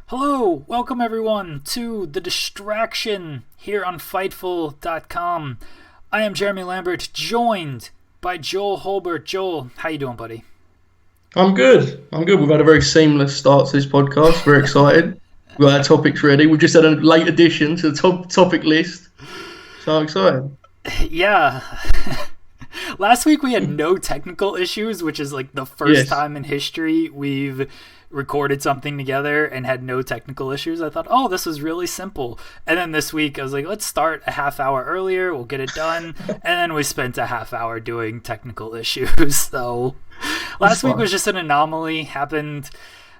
Hello, welcome everyone to The Distraction here on Fightful.com. I am Jeremy Lambert, joined by Joel Hulbert. Joel, how you doing, buddy? I'm good. We've had a very seamless start to this podcast. Very excited. We've got our topics ready. We've just had a late addition to the topic list. So I'm excited. Yeah. Last week we had no technical issues, which is like the first time in history we've recorded something together and had no technical issues. I thought, oh, this was really simple. And then this week I was like, let's start a half hour earlier. We'll get it done. And then we spent a half hour doing technical issues. So last week was just an anomaly. Happened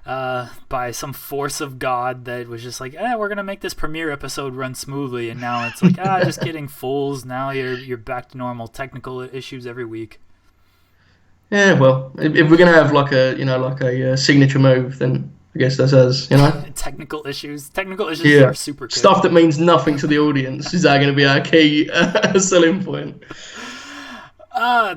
by some force of God that was just like, we're gonna make this premiere episode run smoothly, and now it's like, just kidding, fools. Now you're back to normal technical issues every week. Yeah, well, if we're gonna have like a signature move, then I guess that's us, Technical issues are super good. Stuff that means nothing to the audience is that going to be our key selling point.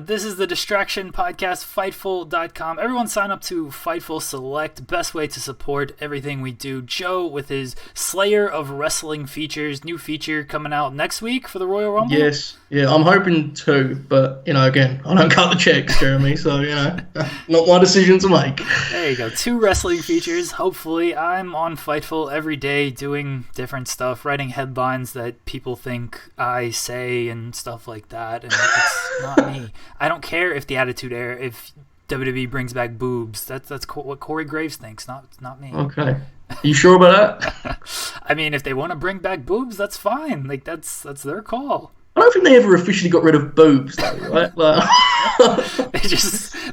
This is the Distraction Podcast, Fightful.com. Everyone sign up to Fightful Select. Best way to support everything we do. Joe with his Slayer of Wrestling features. New feature coming out next week for the Royal Rumble. Yes. Yeah, I'm hoping to, but, again, I don't cut the checks, Jeremy, so, not my decision to make. There you go. 2 wrestling features. Hopefully, I'm on Fightful every day doing different stuff, writing headlines that people think I say and stuff like that, and it's not me. I don't care if the Attitude Era, if WWE brings back boobs. That's what Corey Graves thinks, not me. Okay. Are you sure about that? I mean, if they want to bring back boobs, that's fine. Like, that's their call. I don't think they ever officially got rid of boobs, though, right?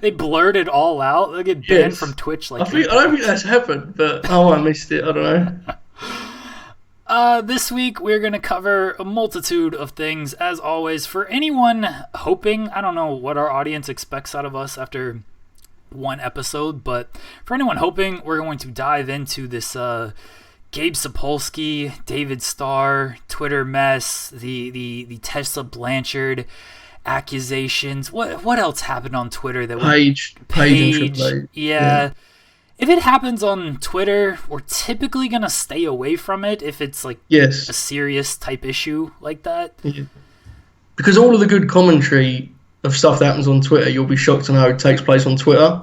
They blurred it all out. They get banned from Twitch. I don't think that's happened, but I missed it. I don't know. This week we're going to cover a multitude of things, as always. For anyone hoping, I don't know what our audience expects out of us after one episode, but for anyone hoping, we're going to dive into this Gabe Sapolsky, David Starr, Twitter mess, the Tessa Blanchard accusations. What else happened on Twitter that Page and Triple H. Yeah. If it happens on Twitter, we're typically going to stay away from it if it's like a serious type issue like that. Yeah. Because all of the good commentary of stuff that happens on Twitter, you'll be shocked to know it takes place on Twitter.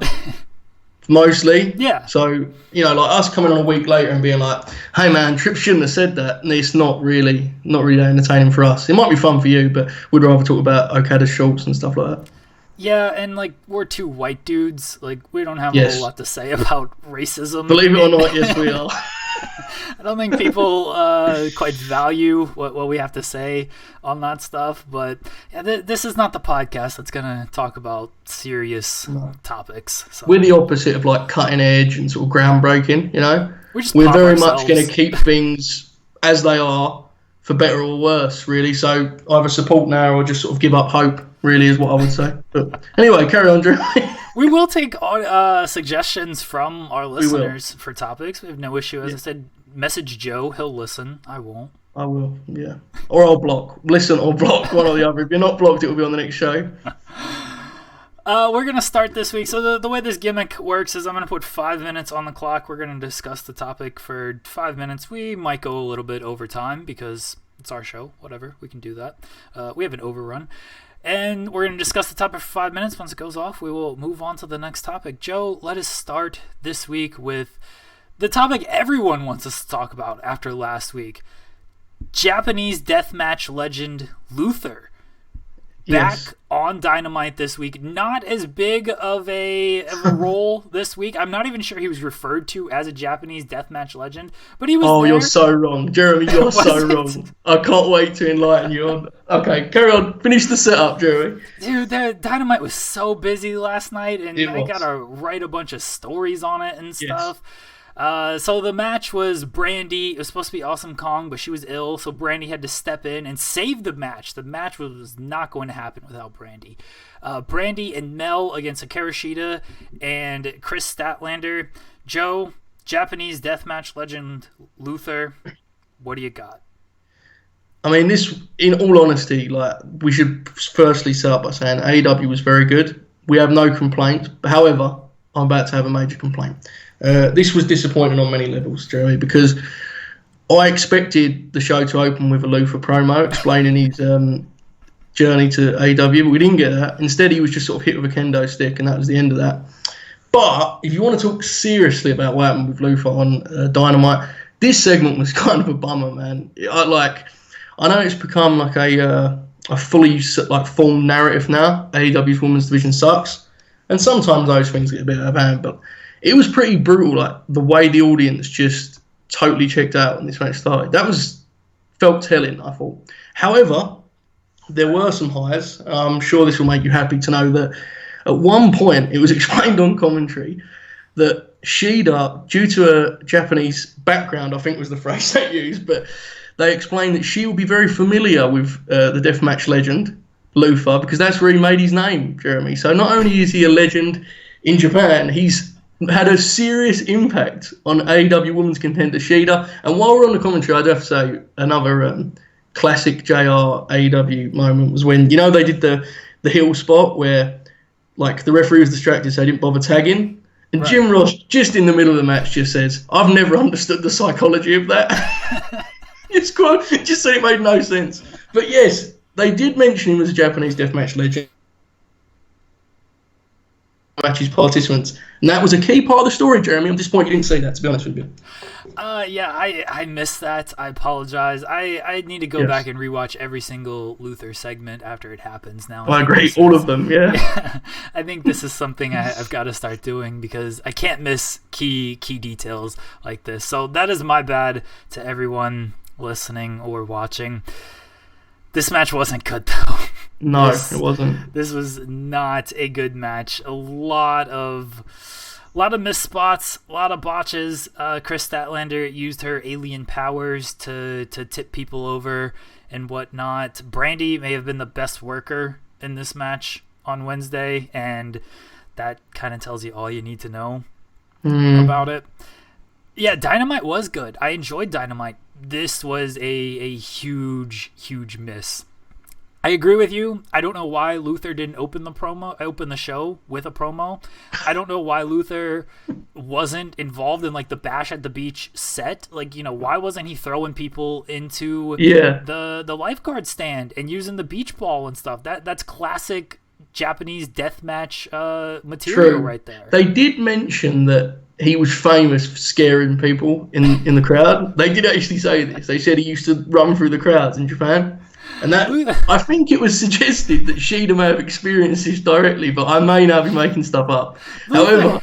Mostly. Yeah. So, like us coming on a week later and being like, hey man, Tripp shouldn't have said that. And it's not really entertaining for us. It might be fun for you, but we'd rather talk about Okada's shorts and stuff like that. Yeah, and like we're 2 white dudes, like we don't have a whole lot to say about racism. Believe it or not, yes we are. I don't think people quite value what we have to say on that stuff, but yeah, this is not the podcast that's going to talk about serious topics. So. We're the opposite of like cutting edge and sort of groundbreaking, We're very much going to keep things as they are, for better or worse, really. So either support now or just sort of give up hope, really, is what I would say. But anyway, carry on, Drew. We will take suggestions from our listeners for topics. We have no issue. As I said, message Joe. He'll listen. I won't. I will, yeah. Or I'll block. Listen or block, one or the other. If you're not blocked, it will be on the next show. We're going to start this week. So the way this gimmick works is I'm going to put 5 minutes on the clock. We're going to discuss the topic for 5 minutes. We might go a little bit over time because it's our show. Whatever. We can do that. We have an overrun. And we're going to discuss the topic for 5 minutes. Once it goes off, we will move on to the next topic. Joe, let us start this week with the topic everyone wants us to talk about after last week. Japanese deathmatch legend Luther. Back on Dynamite this week. Not as big of a role this week. I'm not even sure he was referred to as a Japanese deathmatch legend, but he was there. You're so wrong. Jeremy, you're so wrong. I can't wait to enlighten you on. Okay, carry on. Finish the setup, Jeremy. Dude, the Dynamite was so busy last night, and I got to write a bunch of stories on it and stuff. So the match was Brandy. It was supposed to be Awesome Kong, but she was ill, so Brandy had to step in and save the match. The match was not going to happen without Brandy. Brandy and Mel against Hikaru Shida and Chris Statlander. Joe, Japanese deathmatch legend Luther, what do you got? I mean, this, in all honesty, we should firstly start by saying AEW was very good. We have no complaints. However, I'm about to have a major complaint. This was disappointing on many levels, Jeremy, because I expected the show to open with a Luther promo explaining his journey to AEW, but we didn't get that. Instead, he was just sort of hit with a kendo stick, and that was the end of that. But if you want to talk seriously about what happened with Luther on Dynamite, this segment was kind of a bummer, man. I know it's become like a fully formed narrative now. AEW's women's division sucks, and sometimes those things get a bit out of hand. But it was pretty brutal, like the way the audience just totally checked out when this match started. That felt telling, I thought. However, there were some highs. I'm sure this will make you happy to know that at one point it was explained on commentary that Shida, due to her Japanese background, I think was the phrase they used, but they explained that she will be very familiar with the Deathmatch legend, Luther, because that's where he made his name, Jeremy. So not only is he a legend in Japan, he's had a serious impact on AEW Women's Contender Shida. And while we're on the commentary, I'd have to say another classic JR AEW moment was when, they did the heel spot where the referee was distracted, so he didn't bother tagging. And right. Jim Ross, just in the middle of the match, just says, "I've never understood the psychology of that." It's cool. Just so it made no sense. But yes, they did mention him as a Japanese deathmatch legend. Matches participants, and that was a key part of the story, Jeremy. I'm disappointed you didn't see that, to be honest with you. Yeah, I missed that. I apologize. I need to go back and rewatch every single Luther segment after it happens now. I agree, all of them, yeah. I think this is something I've got to start doing because I can't miss key details like this. So that is my bad to everyone listening or watching. This match wasn't good, though. No, it wasn't. This was not a good match. A lot of missed spots, a lot of botches. Chris Statlander used her alien powers to tip people over and whatnot. Brandy may have been the best worker in this match on Wednesday, and that kind of tells you all you need to know about it. Yeah, Dynamite was good. I enjoyed Dynamite. This was a huge miss. I agree with you. I don't know why Luther didn't open the show with a promo. I don't know why Luther wasn't involved in the Bash at the Beach set. Why wasn't he throwing people into the lifeguard stand and using the beach ball and stuff? That's classic Japanese deathmatch material. True. Right there. They did mention that he was famous for scaring people in the crowd. They did actually say this. They said he used to run through the crowds in Japan. And that, I think it was suggested that Shida may have experienced this directly, but I may now be making stuff up. However,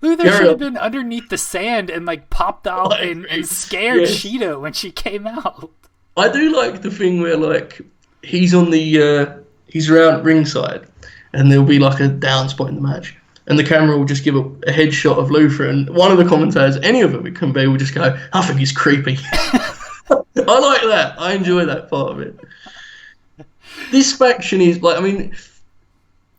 Luther should have been underneath the sand and popped out and scared Shida when she came out. I do like the thing where he's on he's around ringside and there'll be a down spot in the match. And the camera will just give a headshot of Luther, and one of the commentators, any of them it can be, will just go, "I think he's creepy." I like that. I enjoy that part of it. This faction is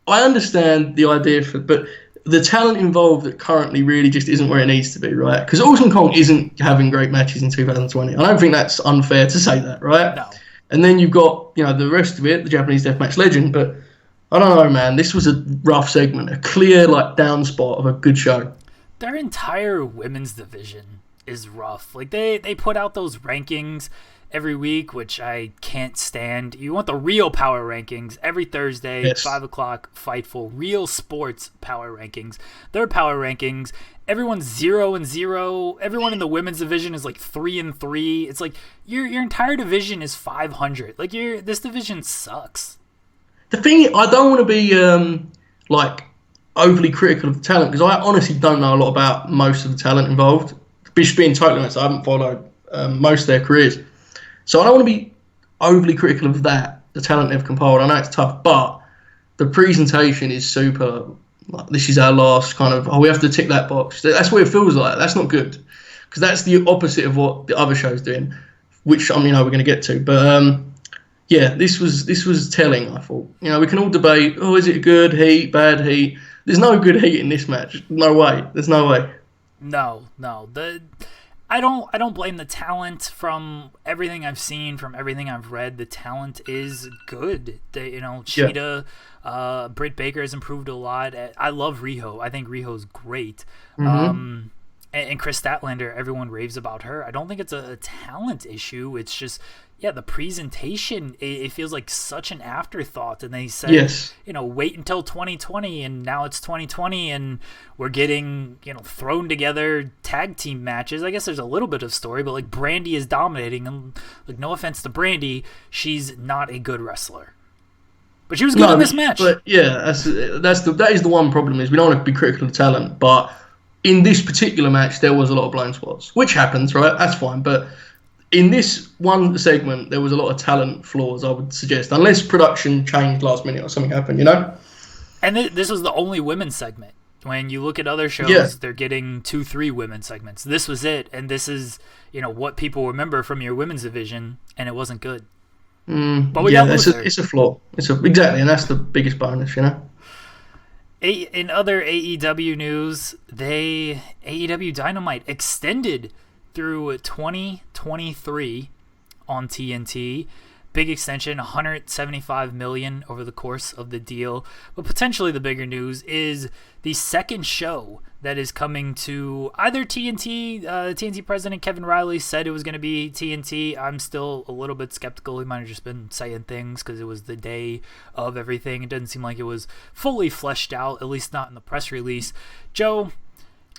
I understand the idea but the talent involved that currently really just isn't where it needs to be, right? Because Awesome Kong isn't having great matches in 2020. I don't think that's unfair to say that, right? No. And then you've got the rest of it, the Japanese Deathmatch legend, but I don't know, man. This was a rough segment, a clear down spot of a good show. Their entire women's division is rough. They put out those rankings every week, which I can't stand. You want the real power rankings every Thursday, 5 o'clock, Fightful. Real sports power rankings. Their power rankings, everyone's 0-0. Everyone in the women's division is 3-3. It's your entire division is 500. This division sucks. The thing, I don't want to be overly critical of the talent, because I honestly don't know a lot about most of the talent involved. Just being totally honest, I haven't followed most of their careers. So I don't want to be overly critical of that, the talent they've compiled. I know it's tough, but the presentation is super. This is our last we have to tick that box. That's what it feels like. That's not good, because that's the opposite of what the other show's doing, which we're going to get to. But this was telling, I thought. We can all debate, is it good heat, bad heat? There's no good heat in this match. No way. There's no way. No. I don't blame the talent. From everything I've seen, from everything I've read, the talent is good. Cheetah, Britt Baker has improved a lot. I love Riho. I think Riho's great. Mm-hmm. And Chris Statlander, everyone raves about her. I don't think it's a talent issue. It's just, the presentation, it feels like such an afterthought. And they said, yes, wait until 2020, and now it's 2020, and we're getting, thrown together tag team matches. I guess there's a little bit of story, but like Brandy is dominating, and like no offense to Brandy, she's not a good wrestler. But she was good in this match. But yeah, that is the one problem, is we don't want to be critical of talent, but in this particular match, there was a lot of blind spots, which happens, right? That's fine. But in this one segment, there was a lot of talent flaws, I would suggest, unless production changed last minute or something happened, And this was the only women's segment. When you look at other shows, they're getting 2-3 women's segments. This was it, and this is, what people remember from your women's division, and it wasn't good. But we got Luther. It's a flaw. Exactly, and that's the biggest bonus, In other AEW news, AEW Dynamite extended through 2023 on TNT. Big extension, $175 million over the course of the deal. But potentially the bigger news is the second show that is coming to either TNT. TNT president Kevin Riley said it was going to be TNT. I'm still a little bit skeptical. He might have just been saying things because it was the day of everything. It doesn't seem like it was fully fleshed out, at least not in the press release. Joe,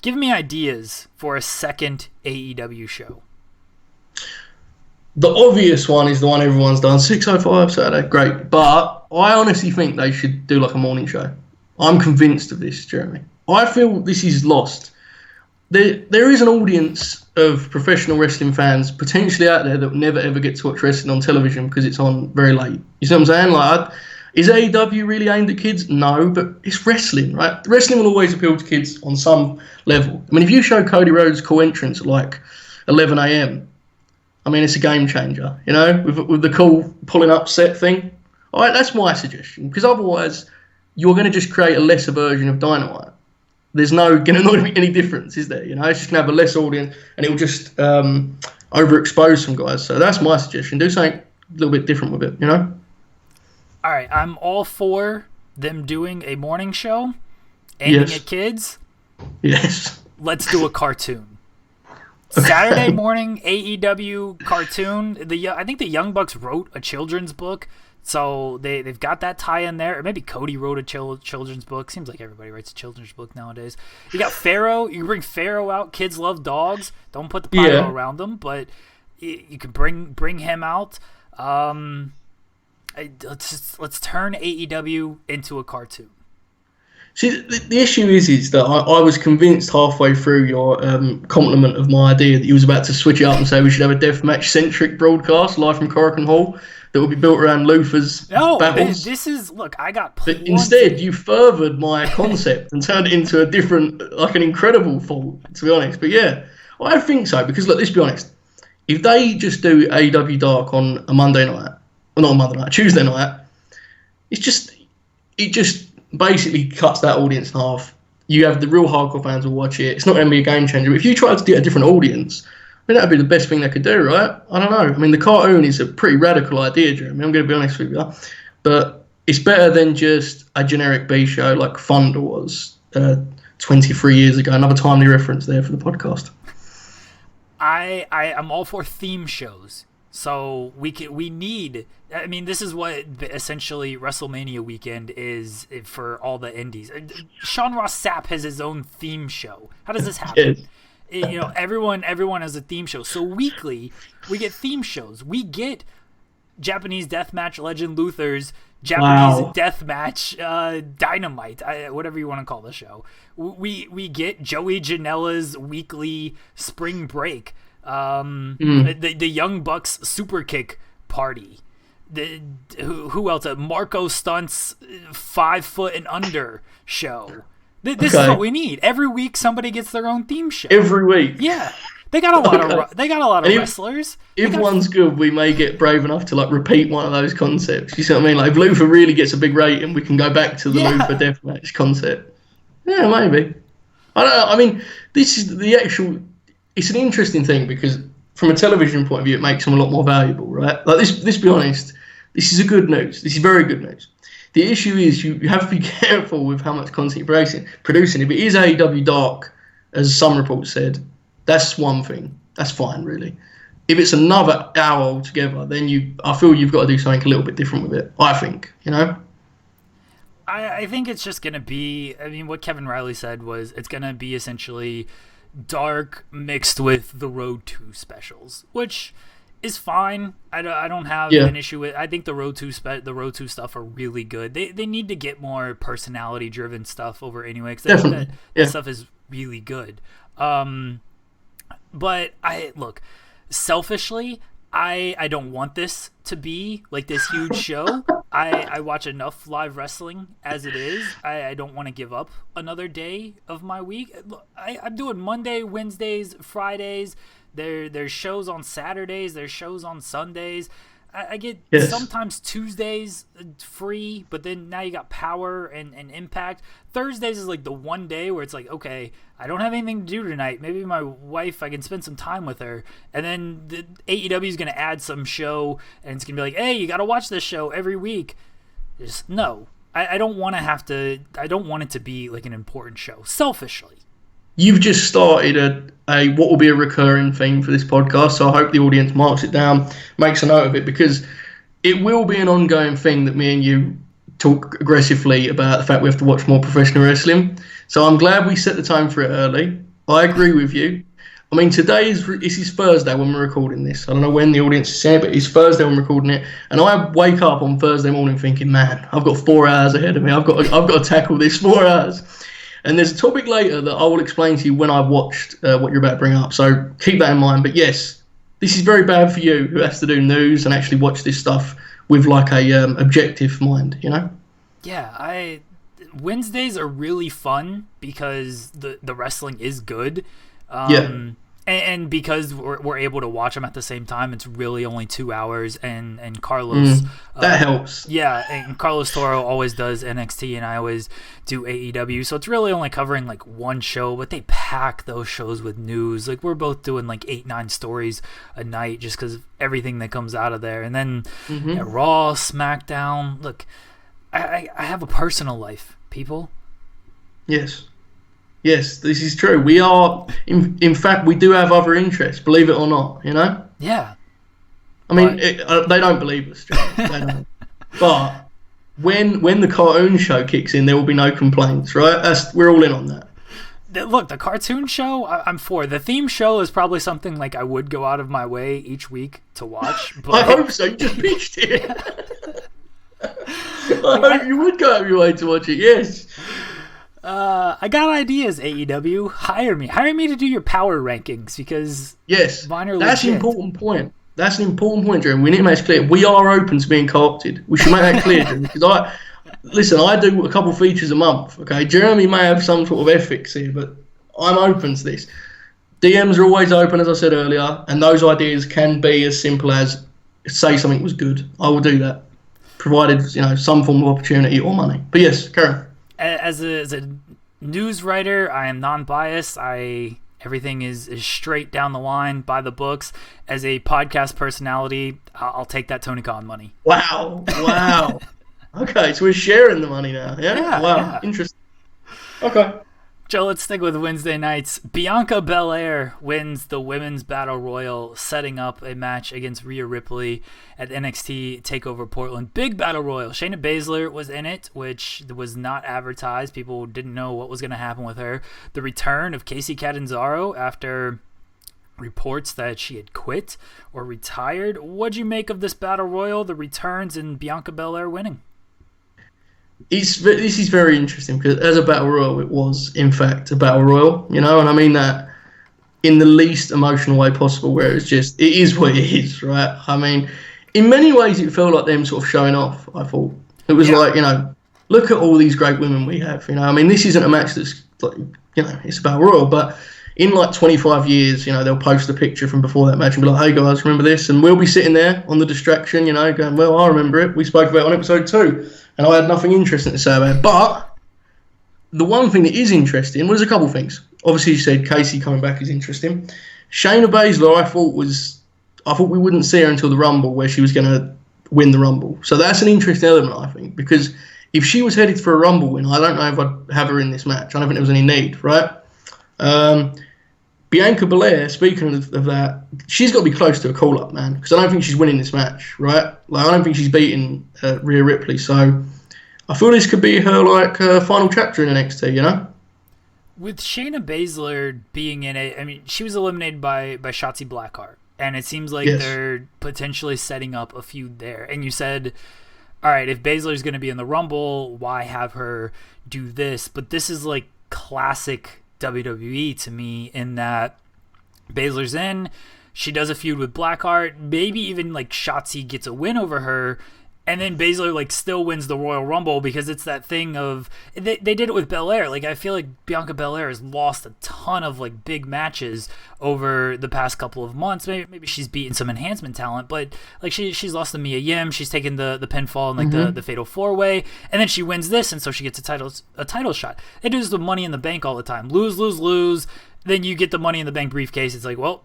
give me ideas for a second AEW show. The obvious one is the one everyone's done, 6:05 Saturday, great. But I honestly think they should do like a morning show. I'm convinced of this, Jeremy. I feel this is lost. There is an audience of professional wrestling fans potentially out there that will never ever get to watch wrestling on television because it's on very late. You see what I'm saying? Like, is AEW really aimed at kids? No, but it's wrestling, right? Wrestling will always appeal to kids on some level. I mean, if you show Cody Rhodes' cool entrance at like 11 a.m., I mean, it's a game changer, with the cool pulling up set thing. All right, that's my suggestion, because otherwise you're going to just create a lesser version of Dynamite. There's not going to be any difference, is there? It's just going to have a less audience, and it will just overexpose some guys. So that's my suggestion. Do something a little bit different with it, All right, I'm all for them doing a morning show, aiming at kids. Yes. Let's do a cartoon. Saturday morning AEW cartoon. I think the Young Bucks wrote a children's book, so they've got that tie in there. Or maybe Cody wrote a children's book. Seems like everybody writes a children's book nowadays. You got Pharaoh. You can bring Pharaoh out. Kids love dogs. Don't put the pyro around them, but you can bring him out. Let's turn AEW into a cartoon. See, the issue is that I was convinced halfway through your compliment of my idea that you was about to switch it up and say we should have a deathmatch-centric broadcast live from Korakuen Hall that would be built around Luther's battles. This is, look, I got plenty. But instead, you furthered my concept and turned it into a different, like an incredible thought, to be honest. But yeah, I think so, because look, let's be honest. If they just do AEW Dark on a Monday night, or not a Monday night, Tuesday night, it just basically cuts that audience in half. You have the real hardcore fans will watch it. It's not going to be a game changer. But if you try to get a different audience, I mean, that would be the best thing they could do, right? I don't know. I mean, the cartoon is a pretty radical idea, Jeremy. I'm going to be honest with you. But it's better than just a generic B show like Thunder was 23 years ago. Another timely reference there for the podcast. I'm all for theme shows. So we need. I mean, this is what essentially WrestleMania weekend is for all the indies. Sean Ross Sapp has his own theme show. How does this happen? Yes. Everyone has a theme show. So weekly, we get theme shows. We get Japanese Deathmatch legend Luther's Japanese Deathmatch Dynamite, whatever you want to call the show. We get Joey Janela's weekly Spring Break. The Young Bucks Super Kick Party. Who else? Marco Stunt's 5 foot and under show. This is what we need. Every week, somebody gets their own theme show. Every week, yeah. They got a lot of wrestlers. If one's good, we may get brave enough to repeat one of those concepts. You see what I mean? Like if Luther really gets a big rating, we can go back to the Luther Deathmatch concept. Yeah, maybe. I don't know. I mean, this is the actual. it's an interesting thing because from a television point of view, it makes them a lot more valuable, right? Like let's be honest, this is a good news. This is very good news. The issue is you have to be careful with how much content you're producing. If it is AEW Dark, as some reports said, that's one thing. That's fine, really. If it's another hour altogether, then I feel you've got to do something a little bit different with it. I think, I think it's just going to be, I mean, what Kevin Riley said was it's going to be essentially Dark mixed with the Road 2 specials, which is fine. I don't have an issue with. I think the Road 2 stuff are really good. They need to get more personality driven stuff over anyway, because I think that stuff is really good. But selfishly, I don't want this to be like this huge show. I watch enough live wrestling as it is. I don't want to give up another day of my week. I'm doing Monday, Wednesdays, Fridays. There's shows on Saturdays. There's shows on Sundays. I get sometimes Tuesdays free, but then now you got Power and Impact. Thursdays is like the one day where it's like, okay, I don't have anything to do tonight. Maybe my wife, I can spend some time with her. And then the AEW is going to add some show, and it's going to be like, hey, you got to watch this show every week. Just no. I don't want to have to. I don't want it to be like an important show, selfishly. You've just started a what will be a recurring theme for this podcast, so I hope the audience marks it down, makes a note of it, because it will be an ongoing thing that me and you talk aggressively about the fact we have to watch more professional wrestling. So I'm glad we set the time for it early. I agree with you. I mean, this is Thursday when we're recording this. I don't know when the audience is saying it, but it's Thursday when we're recording it. And I wake up on Thursday morning thinking, man, I've got 4 hours ahead of me. I've got to tackle this 4 hours. And there's a topic later that I will explain to you when I've watched what you're about to bring up. So keep that in mind. But yes, this is very bad for you who has to do news and actually watch this stuff with like a objective mind, Yeah, Wednesdays are really fun because the wrestling is good. And because we're able to watch them at the same time, it's really only 2 hours. And Carlos, that helps. Yeah, and Carlos Toro always does NXT, and I always do AEW. So it's really only covering like one show, but they pack those shows with news. Like we're both doing like 8-9 stories a night just because of everything that comes out of there. And then Raw, SmackDown. Look, I have a personal life, people. Yes, this is true. We are, in fact, we do have other interests, believe it or not, Yeah. I mean, they don't believe us, They don't. But when the cartoon show kicks in, there will be no complaints, right? We're all in on that. Look, the cartoon show, I'm for. The theme show is probably something like I would go out of my way each week to watch. But... I hope so. You just pitched it. I hope you would go out of your way to watch it, yes. I got ideas, AEW. Hire me to do your power rankings because mine are that's legit. An important point. That's an important point, Jeremy. We need to make it clear. We are open to being co-opted. We should make that clear, Jeremy, because I do a couple features a month. Okay, Jeremy may have some sort of ethics here, but I'm open to this. DMs are always open, as I said earlier, and those ideas can be as simple as say something was good. I will do that, provided some form of opportunity or money. But yes, Karen. As a news writer, I am non-biased. Everything is straight down the line, by the books. As a podcast personality, I'll take that Tony Khan money. Wow. Okay, so we're sharing the money now. Yeah? Wow, yeah. Interesting. Okay. Joe, let's stick with Wednesday nights. Bianca Belair wins the Women's Battle Royal, setting up a match against Rhea Ripley at NXT TakeOver Portland. Big Battle Royal. Shayna Baszler was in it, which was not advertised. People didn't know what was going to happen with her. The return of Kacy Catanzaro after reports that she had quit or retired. What'd you make of this Battle Royal, the returns, and Bianca Belair winning? This is very interesting because as a battle royal, it was in fact a battle royal, and I mean that in the least emotional way possible, where it is what it is, right? I mean, in many ways, it felt like them sort of showing off. I thought it was like, look at all these great women we have. I mean, this isn't a match that's like, it's a battle royal, but in like 25 years, they'll post a picture from before that match and be like, hey guys, remember this? And we'll be sitting there on the distraction, going, well, I remember it. We spoke about it on episode 2. And I had nothing interesting to say about it. But the one thing that is interesting was a couple things. Obviously, you said Kacy coming back is interesting. Shayna Baszler, I thought we wouldn't see her until the Rumble, where she was going to win the Rumble. So that's an interesting element, I think, because if she was headed for a Rumble win, I don't know if I'd have her in this match. I don't think there was any need, right? Bianca Belair, speaking of that, she's got to be close to a call-up, man, because I don't think she's winning this match, right? Like, I don't think she's beating Rhea Ripley, so I feel this could be her final chapter in NXT, you know? With Shayna Baszler being in it, I mean, she was eliminated by Shotzi Blackheart, and it seems like they're potentially setting up a feud there. And you said, all right, if Baszler's going to be in the Rumble, why have her do this? But this is like classic WWE to me, in that Baszler's in, she does a feud with Blackheart, maybe even like Shotzi gets a win over her, and then Baszler like still wins the Royal Rumble, because it's that thing of they did it with Belair. Like, I feel like Bianca Belair has lost a ton of like big matches over the past couple of months. Maybe she's beaten some enhancement talent, but like she's lost to Mia Yim. She's taken the pinfall in like the Fatal 4-Way, and then she wins this, and so she gets a title shot. They do this with Money in the Bank all the time. Lose. Then you get the Money in the Bank briefcase. It's like, well,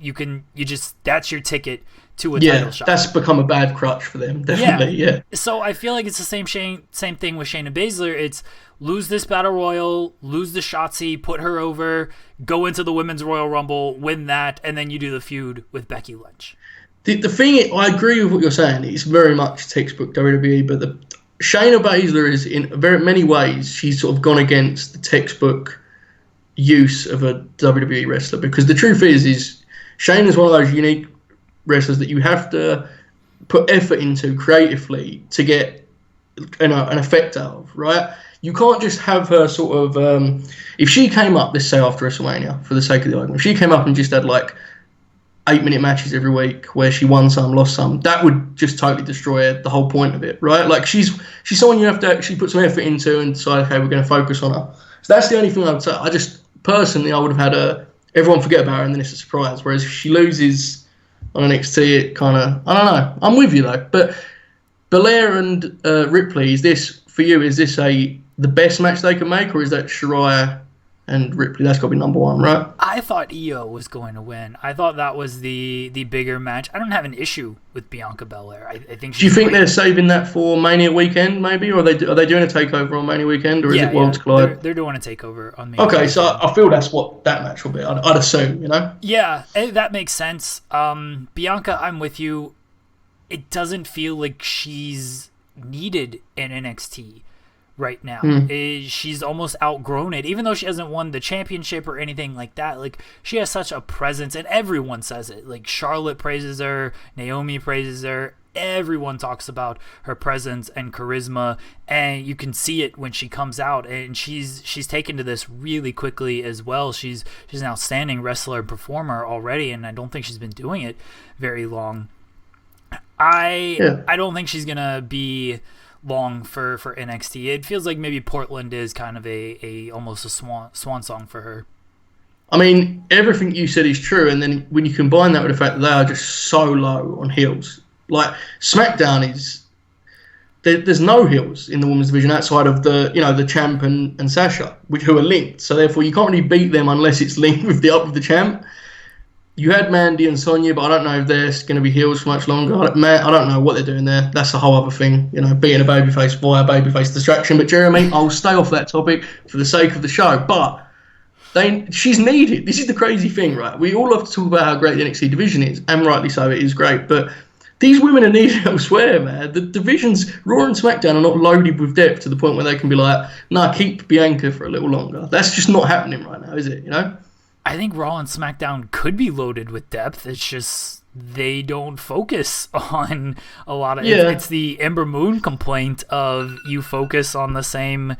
that's your ticket to a title shot. That's become a bad crutch for them, definitely, yeah. So I feel like it's the same thing with Shayna Baszler. It's lose this Battle Royal, lose the Shotzi, put her over, go into the Women's Royal Rumble, win that, and then you do the feud with Becky Lynch. The thing, I agree with what you're saying. It's very much textbook WWE, but Shayna Baszler is, in very many ways, she's sort of gone against the textbook use of a WWE wrestler, because the truth is Shayna's one of those unique wrestlers that you have to put effort into creatively to get an effect out of, right? You can't just have her sort of if she came up, let's say after WrestleMania, for the sake of the argument, if she came up and just had like 8-minute matches every week where she won some, lost some, that would just totally destroy the whole point of it, right? Like, she's someone you have to actually put some effort into and decide, okay, we're going to focus on her. So that's the only thing I would say. I just personally, I would have had everyone forget about her, and then it's a surprise. Whereas if she loses on NXT, it kind of, I don't know. I'm with you though. But Belair and Ripley, is this the best match they can make, or is that Shirai and Ripley? That's got to be number one, right? I thought Io was going to win. I thought that was the bigger match. I don't have an issue with Bianca Belair. I think. Do you think they're saving that for Mania weekend, maybe, or are they doing a takeover on Mania weekend, or is it Worlds Collide? They're doing a takeover on Mania. Okay, weekend. so I feel that's what that match will be. I'd assume, you know. Yeah, that makes sense. Bianca, I'm with you. It doesn't feel like she's needed in NXT right now. She's almost outgrown it, even though she hasn't won the championship or anything like that. Like, she has such a presence, and everyone says it. Like, Charlotte praises her, Naomi praises her, everyone talks about her presence and charisma, and you can see it when she comes out, and she's taken to this really quickly as well. She's an outstanding wrestler and performer already, and I don't think she's been doing it very long. I don't think she's gonna be long for NXT. It feels like maybe Portland is kind of a almost a swan song for her. I mean, everything you said is true, and then when you combine that with the fact that they are just so low on heels, like SmackDown is, there's no heels in the women's division outside of the champ and Sasha, who are linked. So therefore, you can't really beat them unless it's linked with the champ. You had Mandy and Sonya, but I don't know if they're going to be heels for much longer. I don't know what they're doing there. That's a whole other thing, beating a babyface via babyface distraction. But Jeremy, I'll stay off that topic for the sake of the show. But she's needed. This is the crazy thing, right? We all love to talk about how great the NXT division is, and rightly so, it is great. But these women are needed elsewhere, man. The divisions, Raw and SmackDown, are not loaded with depth to the point where they can be like, nah, keep Bianca for a little longer. That's just not happening right now, is it? I think Raw and SmackDown could be loaded with depth. It's just they don't focus on a lot of it. It's the Ember Moon complaint of you focus on the same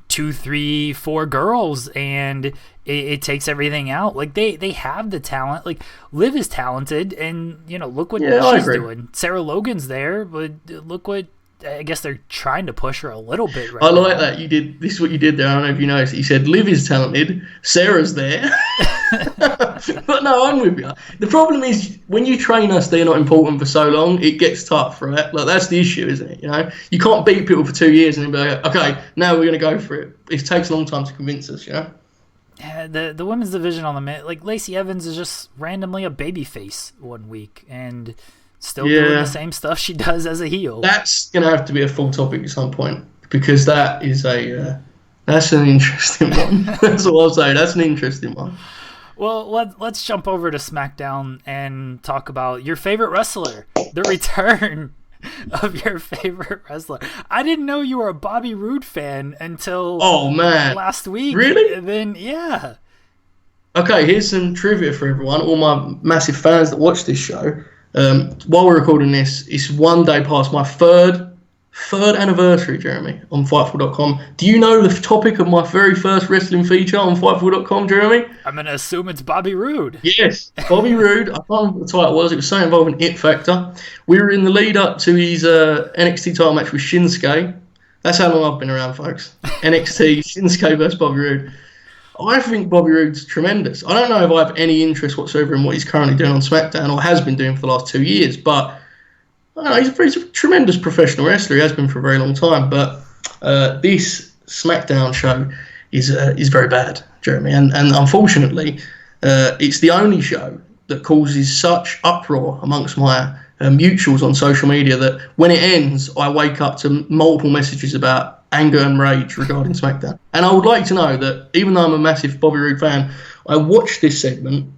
2, 3, 4 girls, and it takes everything out. Like, they have the talent. Like, Liv is talented, and look what she's doing. Sarah Logan's there, but look what, I guess they're trying to push her a little bit right now. I like that. This is what you did there. I don't know if you noticed. You said Liv is talented, Sarah's there. But no, I'm with you. The problem is, when you train us, they're not important for so long, it gets tough, right? Like, that's the issue, isn't it? You can't beat people for 2 years and then be like, okay, now we're going to go for it. It takes a long time to convince us, Yeah, the women's division on the like Lacey Evans is just randomly a babyface one week and still doing the same stuff she does as a heel. That's gonna have to be a full topic at some point because that is that's an interesting one. That's what I'll say. That's an interesting one. Well, let's jump over to SmackDown and talk about your favorite wrestler, the return of your favorite wrestler. I didn't know you were a Bobby Roode fan until last week. Really? And then, yeah. Okay, here's some trivia for everyone, all my massive fans that watch this show. While we're recording this, it's one day past my third anniversary, Jeremy, on Fightful.com. Do you know the topic of my very first wrestling feature on Fightful.com, Jeremy? I'm going to assume it's Bobby Roode. Yes, Bobby Roode. I can't remember what the title was. It was something involving It Factor. We were in the lead up to his NXT title match with Shinsuke. That's how long I've been around, folks. NXT, Shinsuke versus Bobby Roode. I think Bobby Roode's tremendous. I don't know if I have any interest whatsoever in what he's currently doing on SmackDown or has been doing for the last 2 years, but I don't know, he's a tremendous professional wrestler. He has been for a very long time, but this SmackDown show is very bad, Jeremy. And unfortunately, it's the only show that causes such uproar amongst my mutuals on social media that when it ends, I wake up to multiple messages about anger and rage regarding SmackDown. And I would like to know that even though I'm a massive Bobby Roode fan, I watched this segment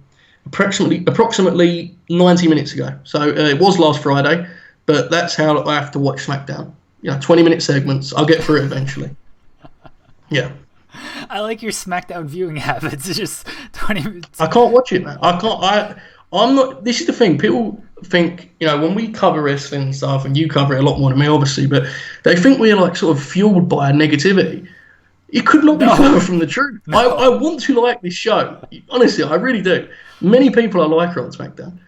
approximately 90 minutes ago. So it was last Friday. But that's how I have to watch SmackDown. 20-minute segments. I'll get through it eventually. Yeah. I like your SmackDown viewing habits. It's just 20 minutes. I can't watch it, man. I'm not. This is the thing. People think, when we cover wrestling and stuff, and you cover it a lot more than me, obviously, but they think we're like sort of fueled by negativity. It could not be further from the truth. No. I want to like this show. Honestly, I really do. Many people I like are on SmackDown.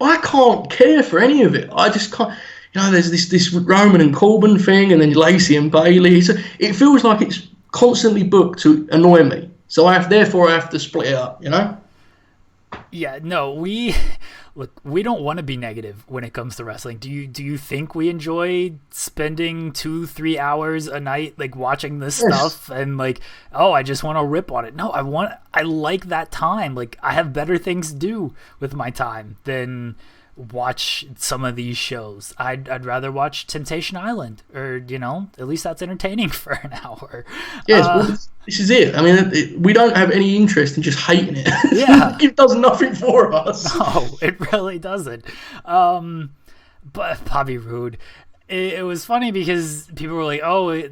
I can't care for any of it. I just can't. There's this Roman and Corbin thing, and then Lacey and Bayley. It feels like it's constantly booked to annoy me. So therefore I have to split it up. Yeah. No. We don't want to be negative when it comes to wrestling. Do you think we enjoy spending 2-3 hours a night like watching this stuff and like, I just want to rip on it? No, I like that time. Like I have better things to do with my time than watch some of these shows. I'd rather watch Temptation Island or at least that's entertaining for an hour. Yes, well, this is it. I mean, we don't have any interest in just hating it. Yeah. It does nothing for us. No, it really doesn't. But Bobby Roode, it was funny because people were like,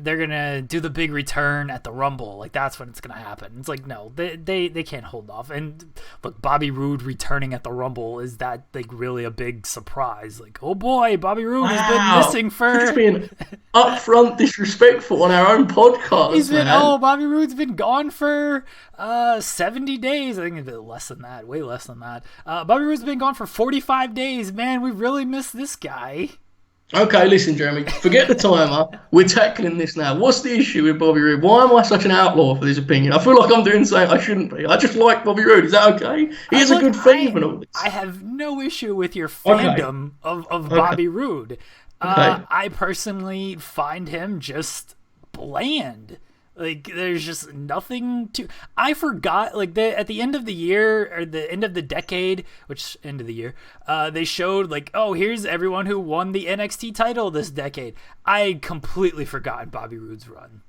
they're going to do the big return at the Rumble. Like, that's when it's going to happen. It's like, no, they can't hold off. And look, Bobby Roode returning at the Rumble, is that like really a big surprise? Like, oh boy, Bobby Roode has been missing for... He's been upfront disrespectful on our own podcast, Bobby Roode's been gone for 70 days. I think a bit less than that, way less than that. Bobby Roode's been gone for 45 days. Man, we really missed this guy. Okay, listen, Jeremy, forget the timer. We're tackling this now. What's the issue with Bobby Roode? Why am I such an outlaw for this opinion? I feel like I'm doing something I shouldn't be. I just like Bobby Roode. Is that okay? He has a good theme and all this. I have no issue with your fandom of Bobby Roode. I personally find him just bland. Like, there's just nothing to... I forgot, like, at the end of the year, or the end of the decade, which end of the year, they showed, like, here's everyone who won the NXT title this decade. I had completely forgotten Bobby Roode's run.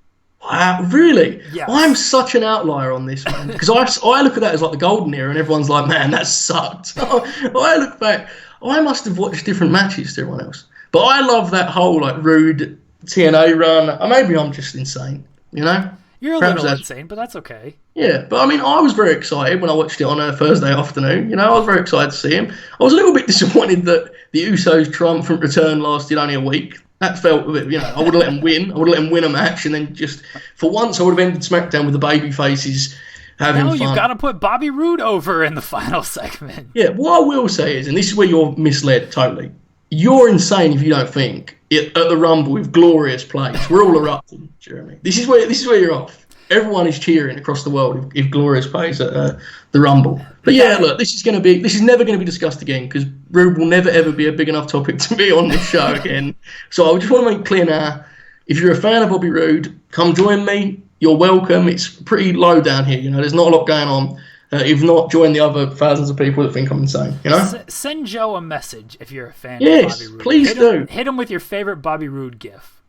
Wow, really? Yes. I'm such an outlier on this, man. Because I look at that as, like, the golden era, and everyone's like, man, that sucked. I look back, I must have watched different matches to everyone else. But I love that whole, like, Roode TNA run. Maybe I'm just insane. You're a little insane, but that's okay. Yeah, but I mean, I was very excited when I watched it on a Thursday afternoon. I was very excited to see him. I was a little bit disappointed that the Usos' triumphant return lasted only a week. That felt a bit, I would have let him win. I would have let him win a match, and then just, for once, I would have ended SmackDown with the baby faces having fun. No, you got to put Bobby Roode over in the final segment. Yeah, what I will say is, and this is where you're misled totally, you're insane if you don't think at the Rumble with glorious plays. We're all erupting, Jeremy. This is where you're off. Everyone is cheering across the world if glorious plays at the Rumble. But yeah, look, this is never going to be discussed again because Roode will never ever be a big enough topic to be on this show again. So I just want to make clear now: if you're a fan of Bobby Roode, come join me. you're welcome. It's pretty low down here. There's not a lot going on. If not, join the other thousands of people that think I'm insane. Send Joe a message if you're a fan of Bobby Roode. Please do. Hit him with your favorite Bobby Roode gif.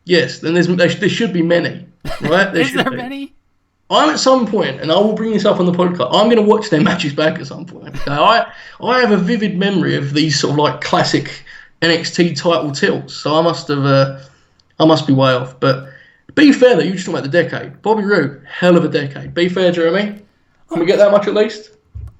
Yes, then there should be many. Right? Is there many? I'm at some point, and I will bring this up on the podcast, I'm going to watch their matches back at some point. Okay? I have a vivid memory of these sort of like classic NXT title tilts, so I must be way off. But be fair though, you just talking about the decade. Bobby Roode, hell of a decade. Be fair, Jeremy. Can we get that much at least?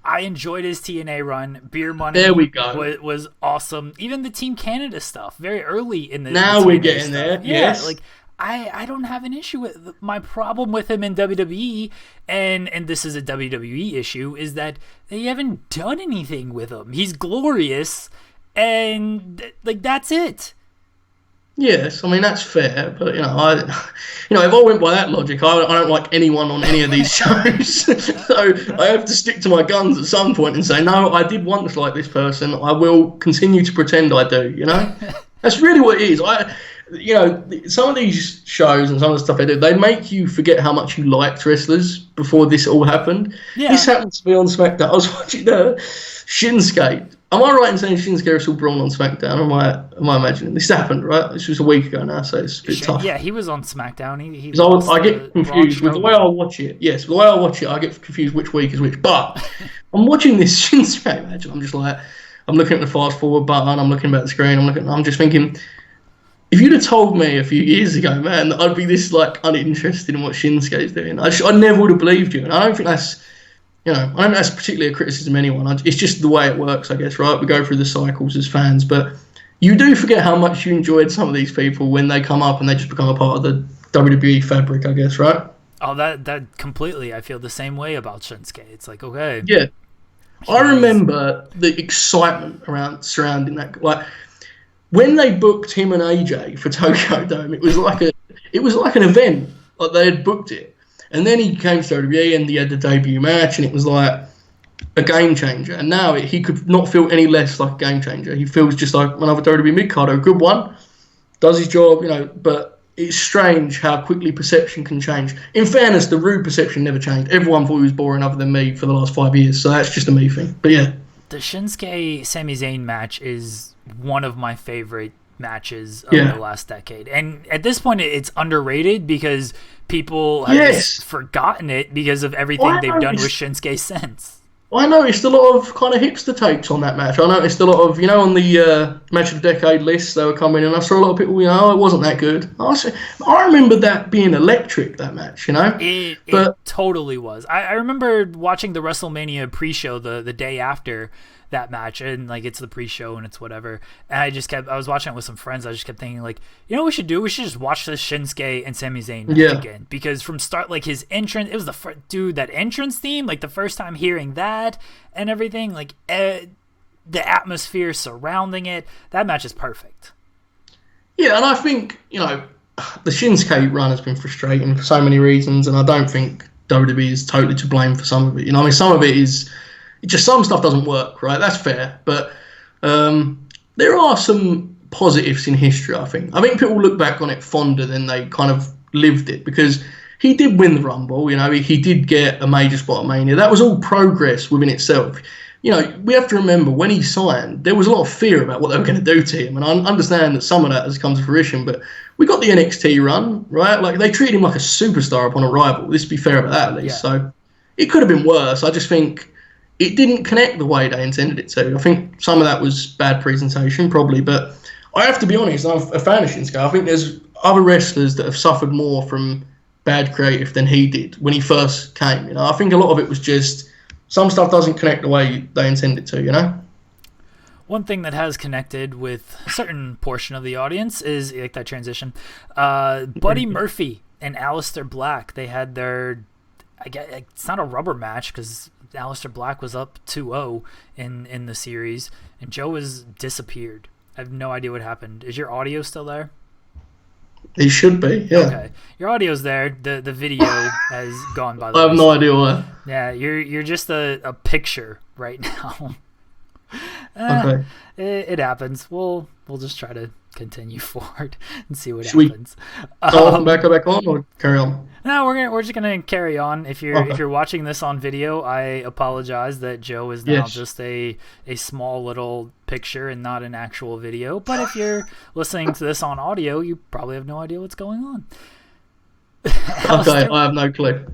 I enjoyed his TNA run. Beer Money there we go. Was awesome. Even the Team Canada stuff, very early in the now the we're getting stuff. there. Yeah, yes. Like I don't have an issue with my problem with him in WWE, and this is a WWE issue, is that they haven't done anything with him. He's glorious, and like that's it. Yes, I mean that's fair, but if I went by that logic, I don't like anyone on any of these shows, so I have to stick to my guns at some point and say no. I did once like this person. I will continue to pretend I do. That's really what it is. Some of these shows and some of the stuff they do, they make you forget how much you liked wrestlers before this all happened. Yeah. This happened to me on SmackDown. I was watching Shinsuke. Am I right in saying Shinsuke wrestled Braun on SmackDown? Or am I imagining? This happened, right? This was a week ago now, so it's a bit tough. Yeah, he was on SmackDown. I get confused with the way I watch it. Yes, the way I watch it, I get confused which week is which. But I'm watching this Shinsuke match, and I'm just like, I'm looking at the fast forward button, I'm looking at the screen, I'm just thinking, if you'd have told me a few years ago, man, that I'd be this like uninterested in what Shinsuke's doing, I never would have believed you. And I don't think that's, I don't think that's particularly a criticism of anyone. It's just the way it works, I guess, right? We go through the cycles as fans, but you do forget how much you enjoyed some of these people when they come up and they just become a part of the WWE fabric, I guess, right? Oh, that completely. I feel the same way about Shinsuke. It's like, okay. Yeah. I remember the excitement surrounding that. Like, when they booked him and AJ for Tokyo Dome, it was like an event. Like they had booked it, and then he came to WWE and he had the debut match, and it was like a game changer. And now he could not feel any less like a game changer. He feels just like another WWE mid-carder, a good one, does his job, But it's strange how quickly perception can change. In fairness, the Roode perception never changed. Everyone thought he was boring other than me for the last 5 years, so that's just a me thing. But yeah, the Shinsuke Sami Zayn match is one of my favorite matches of the last decade. And at this point, it's underrated because people have just forgotten it because of everything they've done with Shinsuke since. I noticed a lot of kind of hipster takes on that match. I noticed a lot of, on the match of the decade list, they were coming in. I saw a lot of people, it wasn't that good. I remember that being electric, that match, It totally was. I remember watching the WrestleMania pre-show the day after that match, and like it's the pre-show and it's whatever, and I was watching it with some friends. I just kept thinking like, what we should do? We should just watch this Shinsuke and Sami Zayn match again, because from start, like his entrance, it was that entrance theme, like the first time hearing that and everything, like the atmosphere surrounding it, that match is perfect. Yeah, and I think the Shinsuke run has been frustrating for so many reasons, and I don't think WWE is totally to blame for some of it. Some of it is just some stuff doesn't work, right? That's fair. But there are some positives in history, I think. I think people look back on it fonder than they kind of lived it, because he did win the Rumble. He did get a major spot at Mania. That was all progress within itself. We have to remember when he signed, there was a lot of fear about what they were going to do to him. And I understand that some of that has come to fruition, but we got the NXT run, right? Like they treated him like a superstar upon arrival. Let's be fair about that at least. Yeah. So it could have been worse. I just think it didn't connect the way they intended it to. I think some of that was bad presentation, probably. But I have to be honest, I'm a fan of Shinsuke. I think there's other wrestlers that have suffered more from bad creative than he did when he first came. I think a lot of it was just some stuff doesn't connect the way they intended to, One thing that has connected with a certain portion of the audience is, like that transition, Buddy Murphy and Aleister Black. They had their, I guess it's not a rubber match because Aleister Black was up 2-0 in the series, and Joe has disappeared. I have no idea what happened. Is your audio still there? It should be, yeah. Okay, your audio's there. The video has gone by the way. I have no idea why. Yeah, you're just a picture right now. Okay. It happens. We'll just try to continue forward and see what happens. Back on or carry on? No, we're just gonna carry on. If you're watching this on video, I apologize that Joe is now just a small little picture and not an actual video. But if you're listening to this on audio, you probably have no idea what's going on. Okay, I have no clue.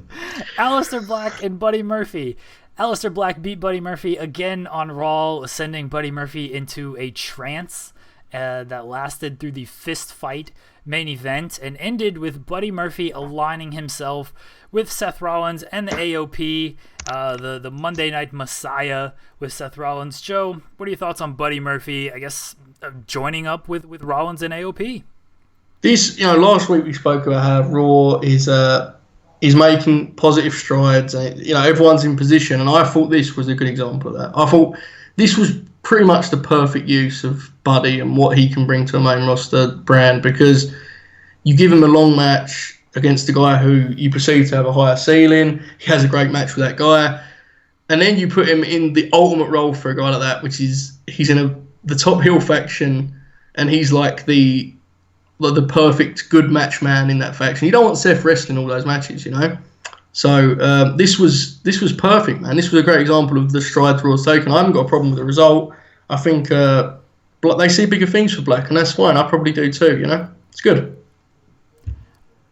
Aleister Black and Buddy Murphy. Aleister Black beat Buddy Murphy again on Raw, sending Buddy Murphy into a trance that lasted through the fist fight main event and ended with Buddy Murphy aligning himself with Seth Rollins and the AOP, the Monday Night Messiah with Seth Rollins. Joe, what are your thoughts on Buddy Murphy, I guess, joining up with Rollins and AOP? This, last week we spoke about how Raw is making positive strides. Everyone's in position, and I thought this was a good example of that. I thought this was pretty much the perfect use of Buddy and what he can bring to a main roster brand, because you give him a long match against a guy who you perceive to have a higher ceiling. He has a great match with that guy, and then you put him in the ultimate role for a guy like that, which is he's in the top heel faction, and he's like the perfect good match man in that faction. You don't want Seth wrestling all those matches, So this was perfect, man. This was a great example of the strides Raw's taken. I haven't got a problem with the result. I think they see bigger things for Black, and that's fine. I probably do too. It's good.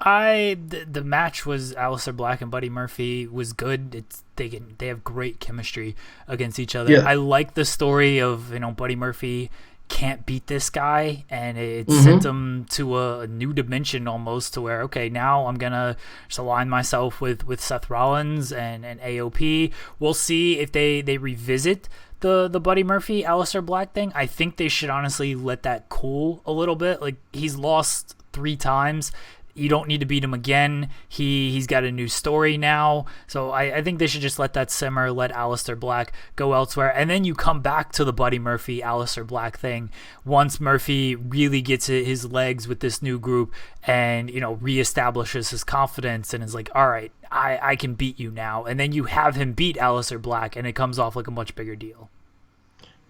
The match was Aleister Black and Buddy Murphy was good. They have great chemistry against each other. Yeah. I like the story of Buddy Murphy can't beat this guy, and it sent him to a new dimension almost, to where, okay, now I'm gonna just align myself with Seth Rollins and AOP. We'll see if they revisit the Buddy Murphy Aleister Black thing. I think they should honestly let that cool a little bit. Like, he's lost 3 times. You don't need to beat him again. He's got a new story now. So I think they should just let that simmer, let Aleister Black go elsewhere. And then you come back to the Buddy Murphy, Aleister Black thing once Murphy really gets his legs with this new group and, reestablishes his confidence and is like, all right, I can beat you now. And then you have him beat Aleister Black, and it comes off like a much bigger deal.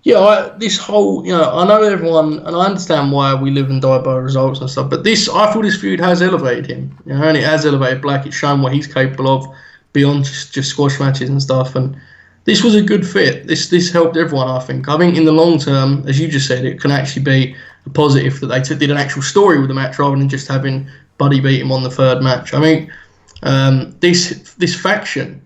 Yeah, this whole, I know everyone, and I understand why we live and die by results and stuff, but I thought this feud has elevated him, and it has elevated Black. It's shown what he's capable of beyond just squash matches and stuff, and this was a good fit. This helped everyone, I think. I think in the long term, as you just said, it can actually be a positive that they did an actual story with the match rather than just having Buddy beat him on the 3rd match. I mean, this faction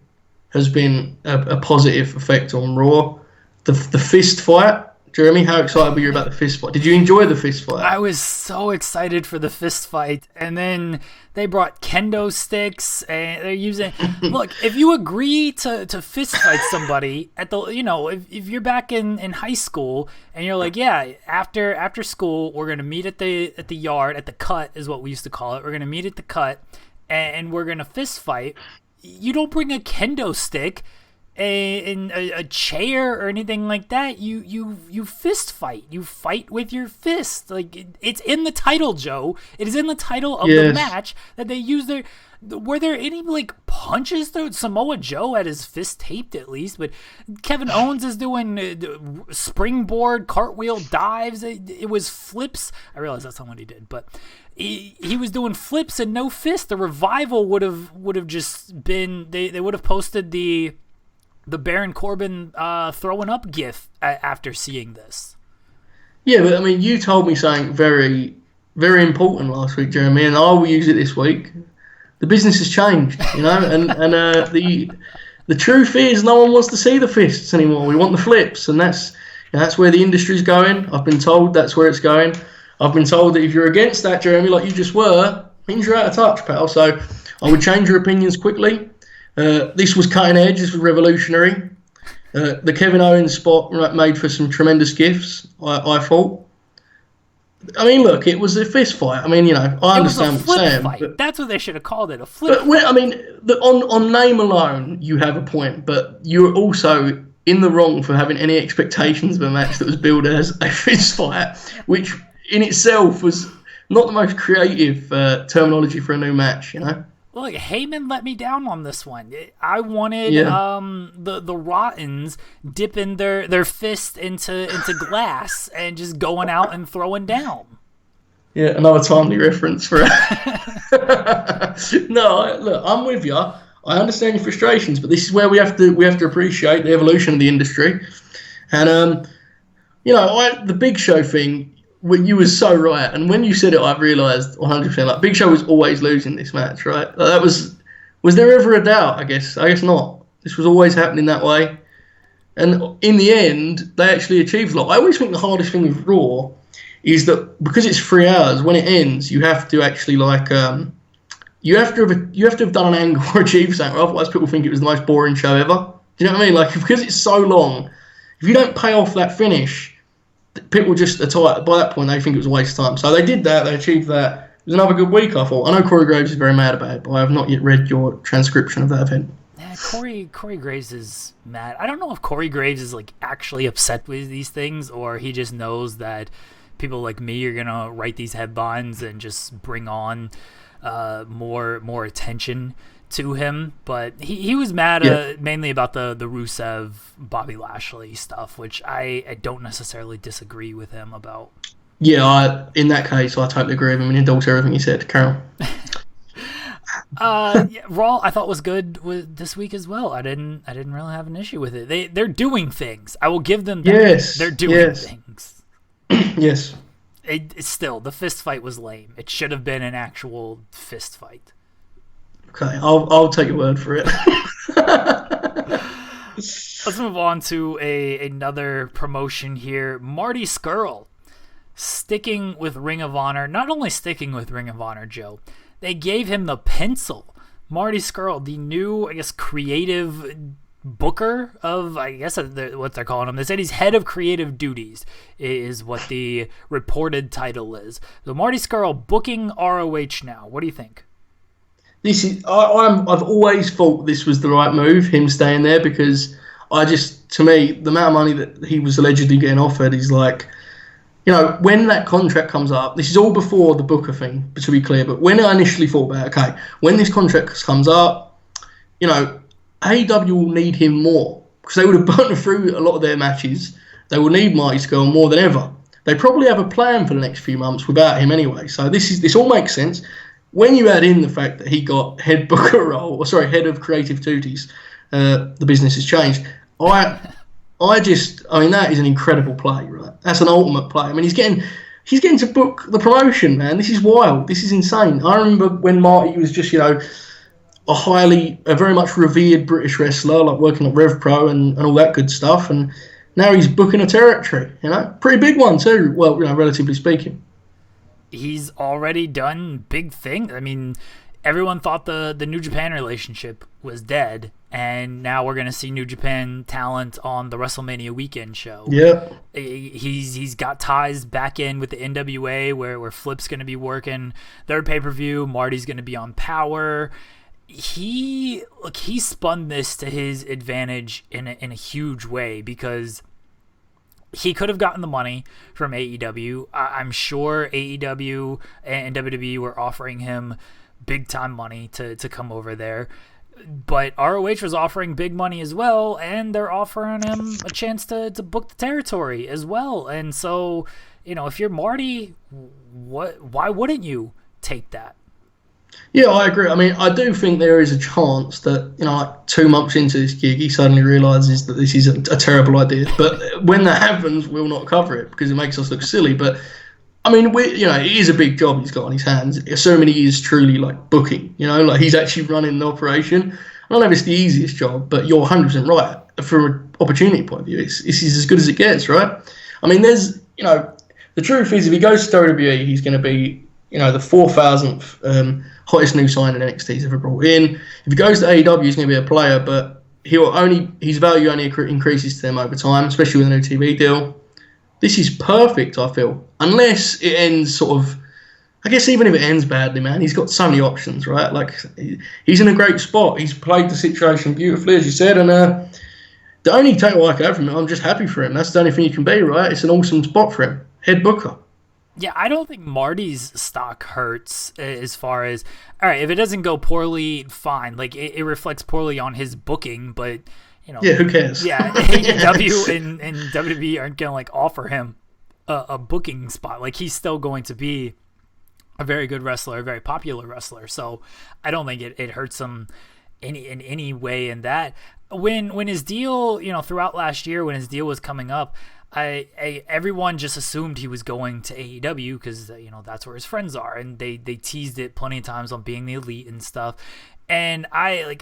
has been a positive effect on Raw. The fist fight, Jeremy, how excited were you about the fist fight? Did you enjoy the fist fight? I was so excited for the fist fight, and then they brought kendo sticks, and they're using. Look, if you agree to fist fight somebody at the, if you're back in high school and you're like, yeah, after school we're gonna meet at the yard, at the cut is what we used to call it. We're gonna meet at the cut, and we're gonna fist fight. You don't bring a kendo stick in a chair or anything like that. You fist fight. You fight with your fist. Like, it's in the title, Joe. It is in the title of the match that they use their. Were there any punches though? Samoa Joe had his fist taped at least, but Kevin Owens is doing springboard cartwheel dives. It was flips. I realize that's not what he did, but he was doing flips and no fist. The Revival would have just been. They would have posted the Baron Corbin throwing up gif after seeing this. Yeah, but I mean, you told me something very, very important last week, Jeremy, and I will use it this week. The business has changed, and the truth is, no one wants to see the fists anymore. We want the flips, and that's where the industry's going. I've been told that's where it's going. I've been told that if you're against that, Jeremy, like you just were, means you're out of touch, pal. So I would change your opinions quickly. This was cutting edge. This was revolutionary. The Kevin Owens spot made for some tremendous gifs, I thought. I mean, look, it was a fist fight. I mean, I understand what you're saying. But that's what they should have called it, a flip fight. I mean, on name alone, you have a point, but you're also in the wrong for having any expectations of a match that was billed as a fist fight, which in itself was not the most creative terminology for a new match, Look, Heyman let me down on this one. I wanted the Rottens dipping their fist into glass and just going out and throwing down. Yeah, another timely reference for it. No, look, I'm with you. I understand your frustrations, but this is where we have to appreciate the evolution of the industry. And the Big Show thing, you were so right. And when you said it, I realised 100%. Like, Big Show was always losing this match, right? Like, that was there ever a doubt? I guess not. This was always happening that way. And in the end, they actually achieved a lot. I always think the hardest thing with Raw is that because it's 3 hours, when it ends, you have to actually you have to have done an angle or achieve something. Otherwise, people think it was the most boring show ever. Do you know what I mean? Like, because it's so long, if you don't pay off that finish, people just are tired. By that point, they think it was a waste of time. So they did that. They achieved that. It was another good week, I thought. I know Corey Graves is very mad about it, but I have not yet read your transcription of that event. Yeah, Corey Graves is mad. I don't know if Corey Graves is actually upset with these things, or he just knows that people like me are gonna write these headlines and just bring on more attention to him. But he was mad mainly about the Rusev Bobby Lashley stuff, which I don't necessarily disagree with him about. Yeah, in that case, I totally agree with him and endorse everything he said. Carol. Raw I thought was good with this week as well. I didn't really have an issue with it. They're doing things. I will give them that. Yes, they're doing things. Yes. It's still, the fist fight was lame. It should have been an actual fist fight. Okay, I'll take your word for it. Let's move on to another promotion here. Marty Scurll sticking with Ring of Honor. Not only sticking with Ring of Honor, Joe, they gave him the pencil. Marty Scurll, the new, creative booker of, what they're calling him. They said he's head of creative duties is what the reported title is. So Marty Scurll booking ROH now. What do you think? I've always thought this was the right move, him staying there, because to me, the amount of money that he was allegedly getting offered is when that contract comes up, this is all before the Booker thing, to be clear, but when I initially thought about it, okay, when this contract comes up, AEW will need him more, because they would have burnt through a lot of their matches. They will need Marty Scurll more than ever. They probably have a plan for the next few months without him anyway, so this all makes sense. When you add in the fact that he got head of creative duties, the business has changed. That is an incredible play, right? That's an ultimate play. I mean, he's getting to book the promotion, man. This is wild. This is insane. I remember when Marty was just, a very much revered British wrestler, like working at Rev Pro and all that good stuff, and now he's booking a territory, pretty big one too. Well, relatively speaking. He's already done big things. I mean, everyone thought the New Japan relationship was dead, and now we're going to see New Japan talent on the WrestleMania weekend show. Yeah. He's got ties back in with the NWA where Flip's going to be working their pay-per-view. Marty's going to be on Power. He spun this to his advantage in a huge way, because he could have gotten the money from AEW. I'm sure AEW and WWE were offering him big time money to come over there. But ROH was offering big money as well, and they're offering him a chance to book the territory as well. And so, if you're Marty, why wouldn't you take that? Yeah, I agree. I mean, I do think there is a chance that, 2 months into this gig, he suddenly realises that this is a terrible idea. But when that happens, we'll not cover it because it makes us look silly. But, I mean, it is a big job he's got on his hands, assuming he is truly, booking. He's actually running the operation. I don't know if it's the easiest job, but you're 100% right. From an opportunity point of view, this is as good as it gets, right? I mean, the truth is, if he goes to WWE, he's going to be, the 4,000th hottest new signing NXT's ever brought in. If he goes to AEW, he's going to be a player, but his value only increases to them over time, especially with a new TV deal. This is perfect, I feel. Unless it ends sort of, I guess even if it ends badly, man, he's got so many options, right? He's in a great spot. He's played the situation beautifully, as you said, and the only take I can have from it, I'm just happy for him. That's the only thing you can be, right? It's an awesome spot for him. Head booker. Yeah, I don't think Marty's stock hurts as far as, all right, if it doesn't go poorly, fine. Like, it reflects poorly on his booking, but, Yeah, who cares? Yeah, AEW and WWE aren't going to, like, offer him a booking spot. Like, he's still going to be a very good wrestler, a very popular wrestler. So I don't think it hurts him in any way in that. When his deal, throughout last year, when his deal was coming up, everyone just assumed he was going to AEW because that's where his friends are, and they teased it plenty of times on being the elite and stuff. And I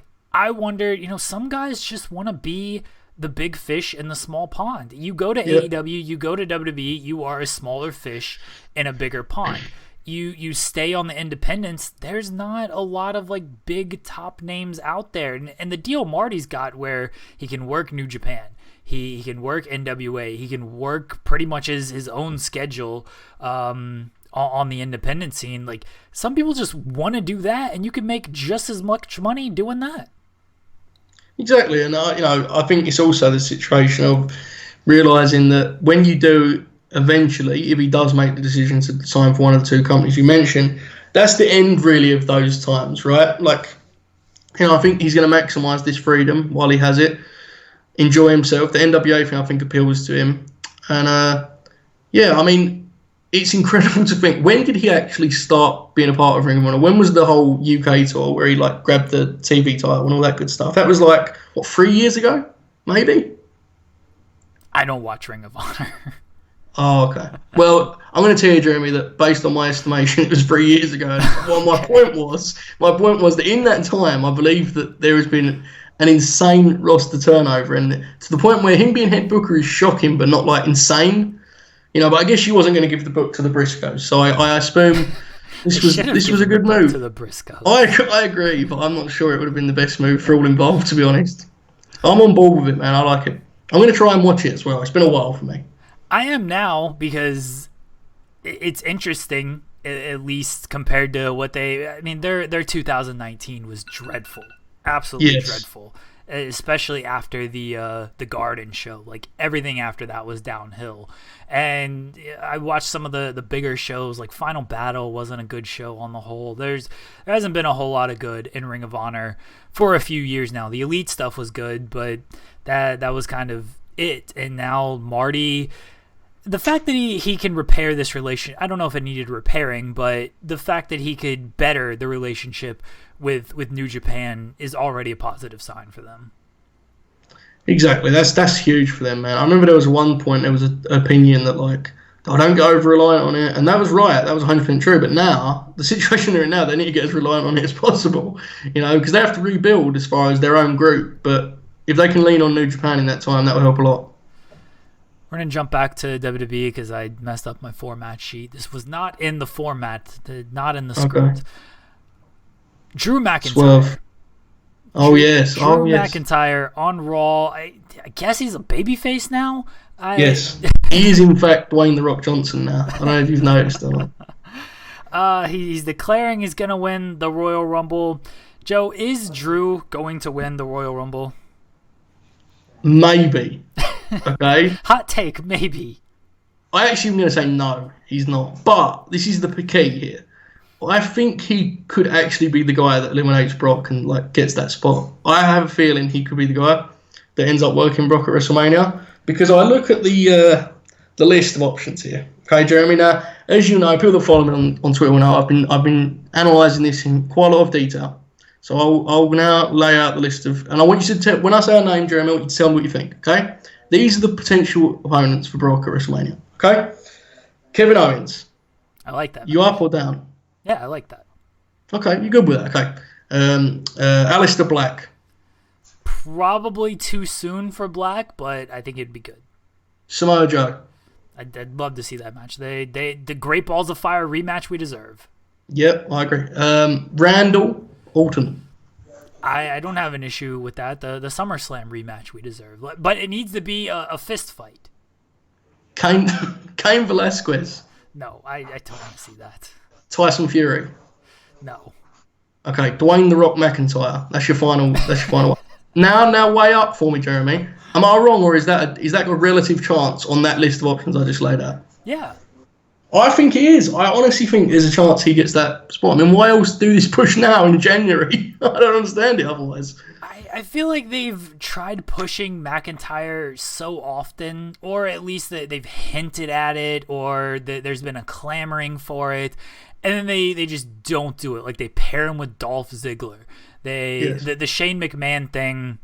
wondered, some guys just want to be the big fish in the small pond. You go to AEW, you go to WWE, you are a smaller fish in a bigger pond. You stay on the independents, there's not a lot of like big top names out there. And the deal Marty's got where he can work New Japan, he can work NWA, he can work pretty much his own schedule on the independent scene. Like, some people just want to do that, and you can make just as much money doing that. Exactly, and I think it's also the situation of realizing that when you do eventually, if he does make the decision to sign for one of the two companies you mentioned, that's the end really of those times, right? Like, I think he's going to maximise this freedom while he has it, enjoy himself. The NWA thing I think appeals to him, and it's incredible to think, when did he actually start being a part of Ring of Honor? When was the whole UK tour where he like grabbed the TV title and all that good stuff? That was like, 3 years ago, maybe? I don't watch Ring of Honor. Oh, okay. Well, I'm going to tell you, Jeremy, that based on my estimation, it was 3 years ago. Well, my point was that in that time, I believe that there has been an insane roster turnover, and to the point where him being head booker is shocking, but not like insane. But I guess she wasn't going to give the book to the Briscoes, so I assume this was a good move. To the Briscoes. I agree, but I'm not sure it would have been the best move for all involved, to be honest. I'm on board with it, man. I like it. I'm going to try and watch it as well. It's been a while for me. I am now, because it's interesting, at least compared to what their 2019 was dreadful, absolutely dreadful, especially after the Garden show. Like, everything after that was downhill. And I watched some of the bigger shows, like Final Battle wasn't a good show on the whole. There hasn't been a whole lot of good in Ring of Honor for a few years now. The Elite stuff was good, but that was kind of it. And now Marty, the fact that he can repair this relation, I don't know if it needed repairing, but the fact that he could better the relationship with New Japan is already a positive sign for them. Exactly, that's huge for them, man. I remember there was one point, there was an opinion that like, oh, don't get over reliant on it, and that was right, that was 100% true. But now the situation they're in now, they need to get as reliant on it as possible, because they have to rebuild as far as their own group. But if they can lean on New Japan in that time, that will help a lot. We're going to jump back to WWE because I messed up my format sheet. This was not in the format, not in the script. Drew McIntyre. Swerve. Oh, yes. Drew McIntyre on Raw. I guess he's a babyface now? Yes. He is, in fact, Dwayne "The Rock" Johnson now. I don't know if you've noticed or not. He's declaring he's going to win the Royal Rumble. Joe, is Drew going to win the Royal Rumble? Maybe. Okay? Hot take, maybe. I actually am going to say no, he's not. But this is the key here. I think he could actually be the guy that eliminates Brock and like gets that spot. I have a feeling he could be the guy that ends up working Brock at WrestleMania, because I look at the list of options here. Okay, Jeremy. Now, as you know, people that follow me on Twitter will know I've been analysing this in quite a lot of detail. So I'll now lay out the list of, and I want you to tell, when I say a name, Jeremy, I want you to tell me what you think. Okay, these are the potential opponents for Brock at WrestleMania. Okay, Kevin Owens. I like that. You up or down? Yeah, I like that. Okay, you're good with that. Okay. Aleister Black. Probably too soon for Black, but I think it'd be good. Samoa Joe. I'd love to see that match. The Great Balls of Fire rematch we deserve. Yep, I agree. Randall Orton. I don't have an issue with that. The SummerSlam rematch we deserve. But it needs to be a fist fight. Cain Velasquez. No, I don't want to see that. Tyson Fury. No. Okay, Dwayne "The Rock" McIntyre. That's your final one. Now weigh up for me, Jeremy. Am I wrong, or is that a relative chance on that list of options I just laid out? Yeah. I think it is. I honestly think there's a chance he gets that spot. I mean, why else do this push now in January? I don't understand it otherwise. I feel like they've tried pushing McIntyre so often, or at least that they've hinted at it, or that there's been a clamoring for it, and then they just don't do it. Like they pair him with Dolph Ziggler. The Shane McMahon thing,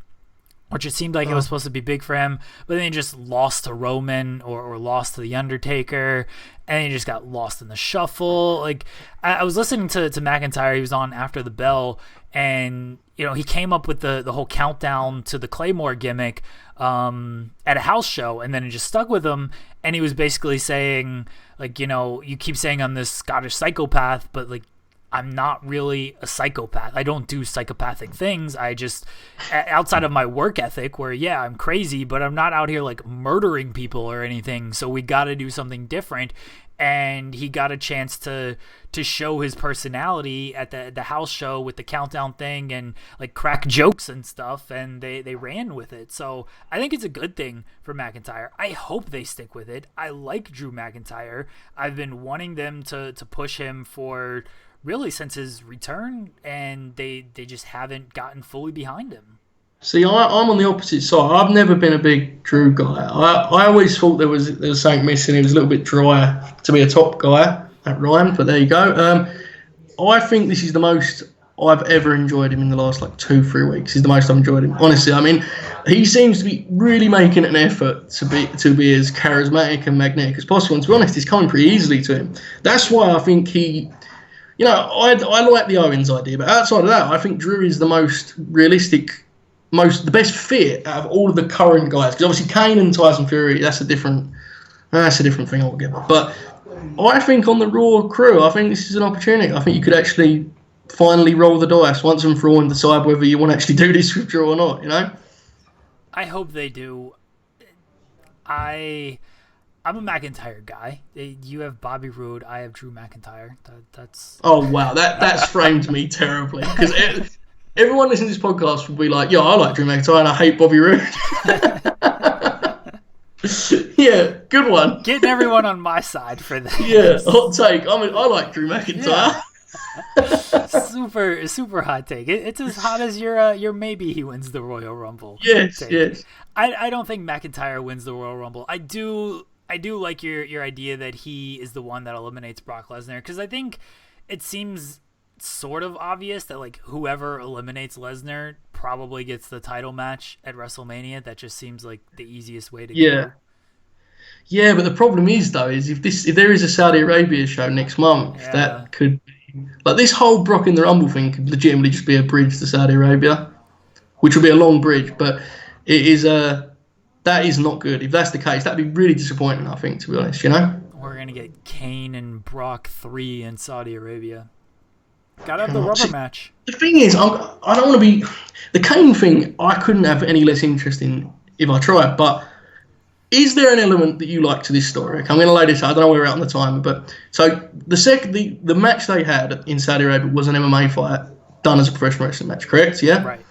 which it seemed like it was supposed to be big for him, but then he just lost to Roman or lost to The Undertaker, and he just got lost in the shuffle. Like I was listening to McIntyre, he was on After the Bell, and he came up with the whole countdown to the Claymore gimmick at a house show, and then it just stuck with him, and he was basically saying, like, you keep saying I'm this Scottish psychopath, but like I'm not really a psychopath. I don't do psychopathic things. I just, outside of my work ethic, where, yeah, I'm crazy, but I'm not out here like murdering people or anything. So we got to do something different. And he got a chance to show his personality at the house show with the countdown thing and like crack jokes and stuff. And they ran with it. So I think it's a good thing for McIntyre. I hope they stick with it. I like Drew McIntyre. I've been wanting them to push him for really since his return, and they just haven't gotten fully behind him. See, I'm on the opposite side. I've never been a big Drew guy. I always thought there was something missing. He was a little bit dry to be a top guy. That rhymed, but there you go. I think this is the most I've ever enjoyed him in the last 2-3 weeks. He's the most I've enjoyed him. Honestly, I mean, he seems to be really making an effort to be as charismatic and magnetic as possible. And to be honest, it's coming pretty easily to him. That's why I think he... I like the Owens idea, but outside of that, I think Drew is the most realistic, the best fit out of all of the current guys. Because obviously Kane and Tyson Fury, that's a different thing altogether. But I think on the Raw crew, I think this is an opportunity. I think you could actually finally roll the dice once and for all and decide whether you want to actually do this with Drew or not. I hope they do. I'm a McIntyre guy. You have Bobby Roode. I have Drew McIntyre. That's. Oh wow, that's framed me terribly because everyone listening to this podcast will be like, "Yeah, I like Drew McIntyre and I hate Bobby Roode." Yeah, good one. Getting everyone on my side for this. Yeah, hot take. I like Drew McIntyre. Yeah. Super hot take. It's as hot as your maybe he wins the Royal Rumble. Yes, take. Yes. I don't think McIntyre wins the Royal Rumble. I do like your idea that he is the one that eliminates Brock Lesnar, because I think it seems sort of obvious that whoever eliminates Lesnar probably gets the title match at WrestleMania. That just seems like the easiest way to go. Yeah, but the problem is though if there is a Saudi Arabia show next month, that could be, this whole Brock in the Rumble thing could legitimately just be a bridge to Saudi Arabia, which will be a long bridge, but it is that is not good. If that's the case, that'd be really disappointing, I think, to be honest, We're going to get Kane and Brock 3 in Saudi Arabia. Gotta have the rubber match. The thing is, I don't want to be... The Kane thing, I couldn't have any less interest in if I tried, but is there an element that you like to this story? Okay, I'm going to lay this out. I don't know where we're at on the timer, but... So, the match they had in Saudi Arabia was an MMA fight done as a professional wrestling match, correct? Yeah? Right.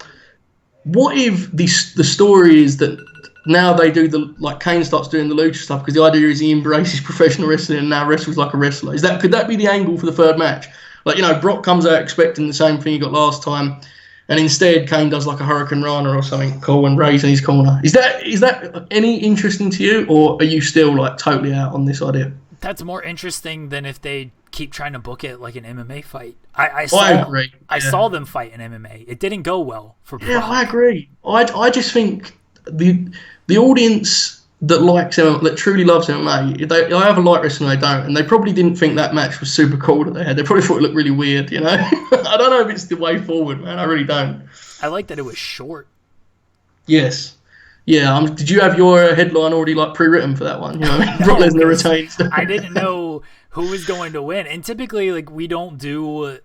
What if the story is that now they do Kane starts doing the lucha stuff because the idea is he embraces professional wrestling and now wrestles like a wrestler? Could that be the angle for the third match? Brock comes out expecting the same thing he got last time, and instead Kane does a Hurricane Rana or something cool and Ray's in his corner. Is that any interesting to you, or are you still totally out on this idea? That's more interesting than if they keep trying to book it like an MMA fight. I agree. I saw them fight in MMA. It didn't go well for Brock. Yeah, I agree. I just think the audience that likes MMA, that truly loves MMA, they either like wrestling or they don't, and they probably didn't think that match was super cool that they had. They probably thought it looked really weird, I don't know if it's the way forward, man. I really don't. I like that it was short. Yes. Yeah, did you have your headline already pre-written for that one? Brock Lesnar retains. I didn't know who was going to win, and typically we don't do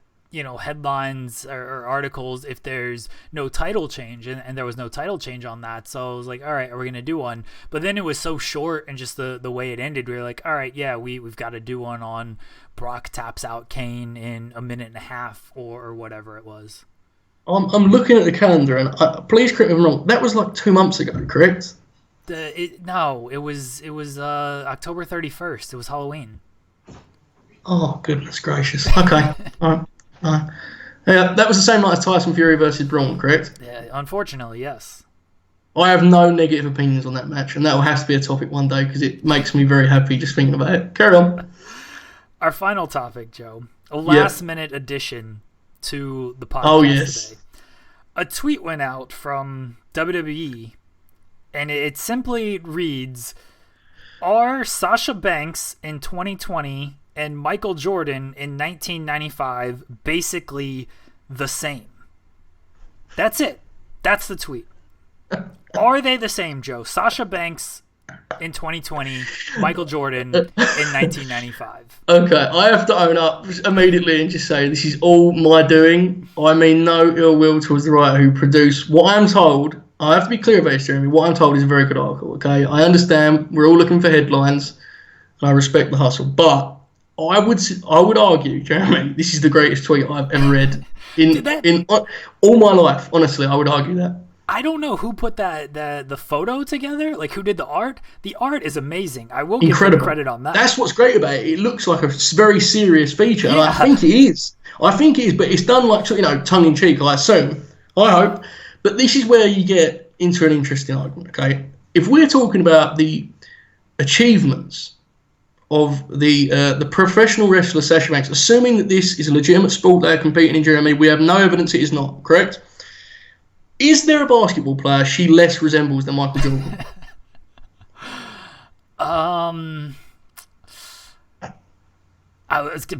headlines or articles if there's no title change, and there was no title change on that. So I was like, all right, are we gonna do one? But then it was so short, and just the way it ended, we were like, all right, yeah, we've got to do one on Brock taps out Kane in a minute and a half or whatever it was. I'm looking at the calendar, and please correct me if I'm wrong. That was 2 months ago, correct? It was October 31st. It was Halloween. Oh, goodness gracious. Okay. All right. Yeah, that was the same night as Tyson Fury versus Braun, correct? Yeah, unfortunately, yes. I have no negative opinions on that match, and that will have to be a topic one day because it makes me very happy just thinking about it. Carry on. Our final topic, Joe. A last-minute addition to the podcast today. A tweet went out from WWE, and it simply reads, "Are Sasha Banks in 2020 and Michael Jordan in 1995 basically the same?" That's it. That's the tweet. Are they the same, Joe? Sasha Banks in 2020, Michael Jordan in 1995. Okay, I have to own up immediately and just say this is all my doing. I mean no ill will towards the writer who produced what I'm told. I have to be clear about this, Jeremy. What I'm told is a very good article, okay? I understand we're all looking for headlines. I respect the hustle. But I would argue, Jeremy, this is the greatest tweet I've ever read in all my life. Honestly, I would argue that. I don't know who put the photo together, like who did the art. The art is amazing. I will give them credit on that. That's what's great about it. It looks like a very serious feature, and I think it is. But it's done like, tongue in cheek, I assume. I hope. But this is where you get into an interesting argument, okay? If we're talking about the achievements of the professional wrestler Sasha Banks, assuming that this is a legitimate sport they're competing in, Jeremy, we have no evidence it is not, correct? Is there a basketball player she less resembles than Michael Jordan?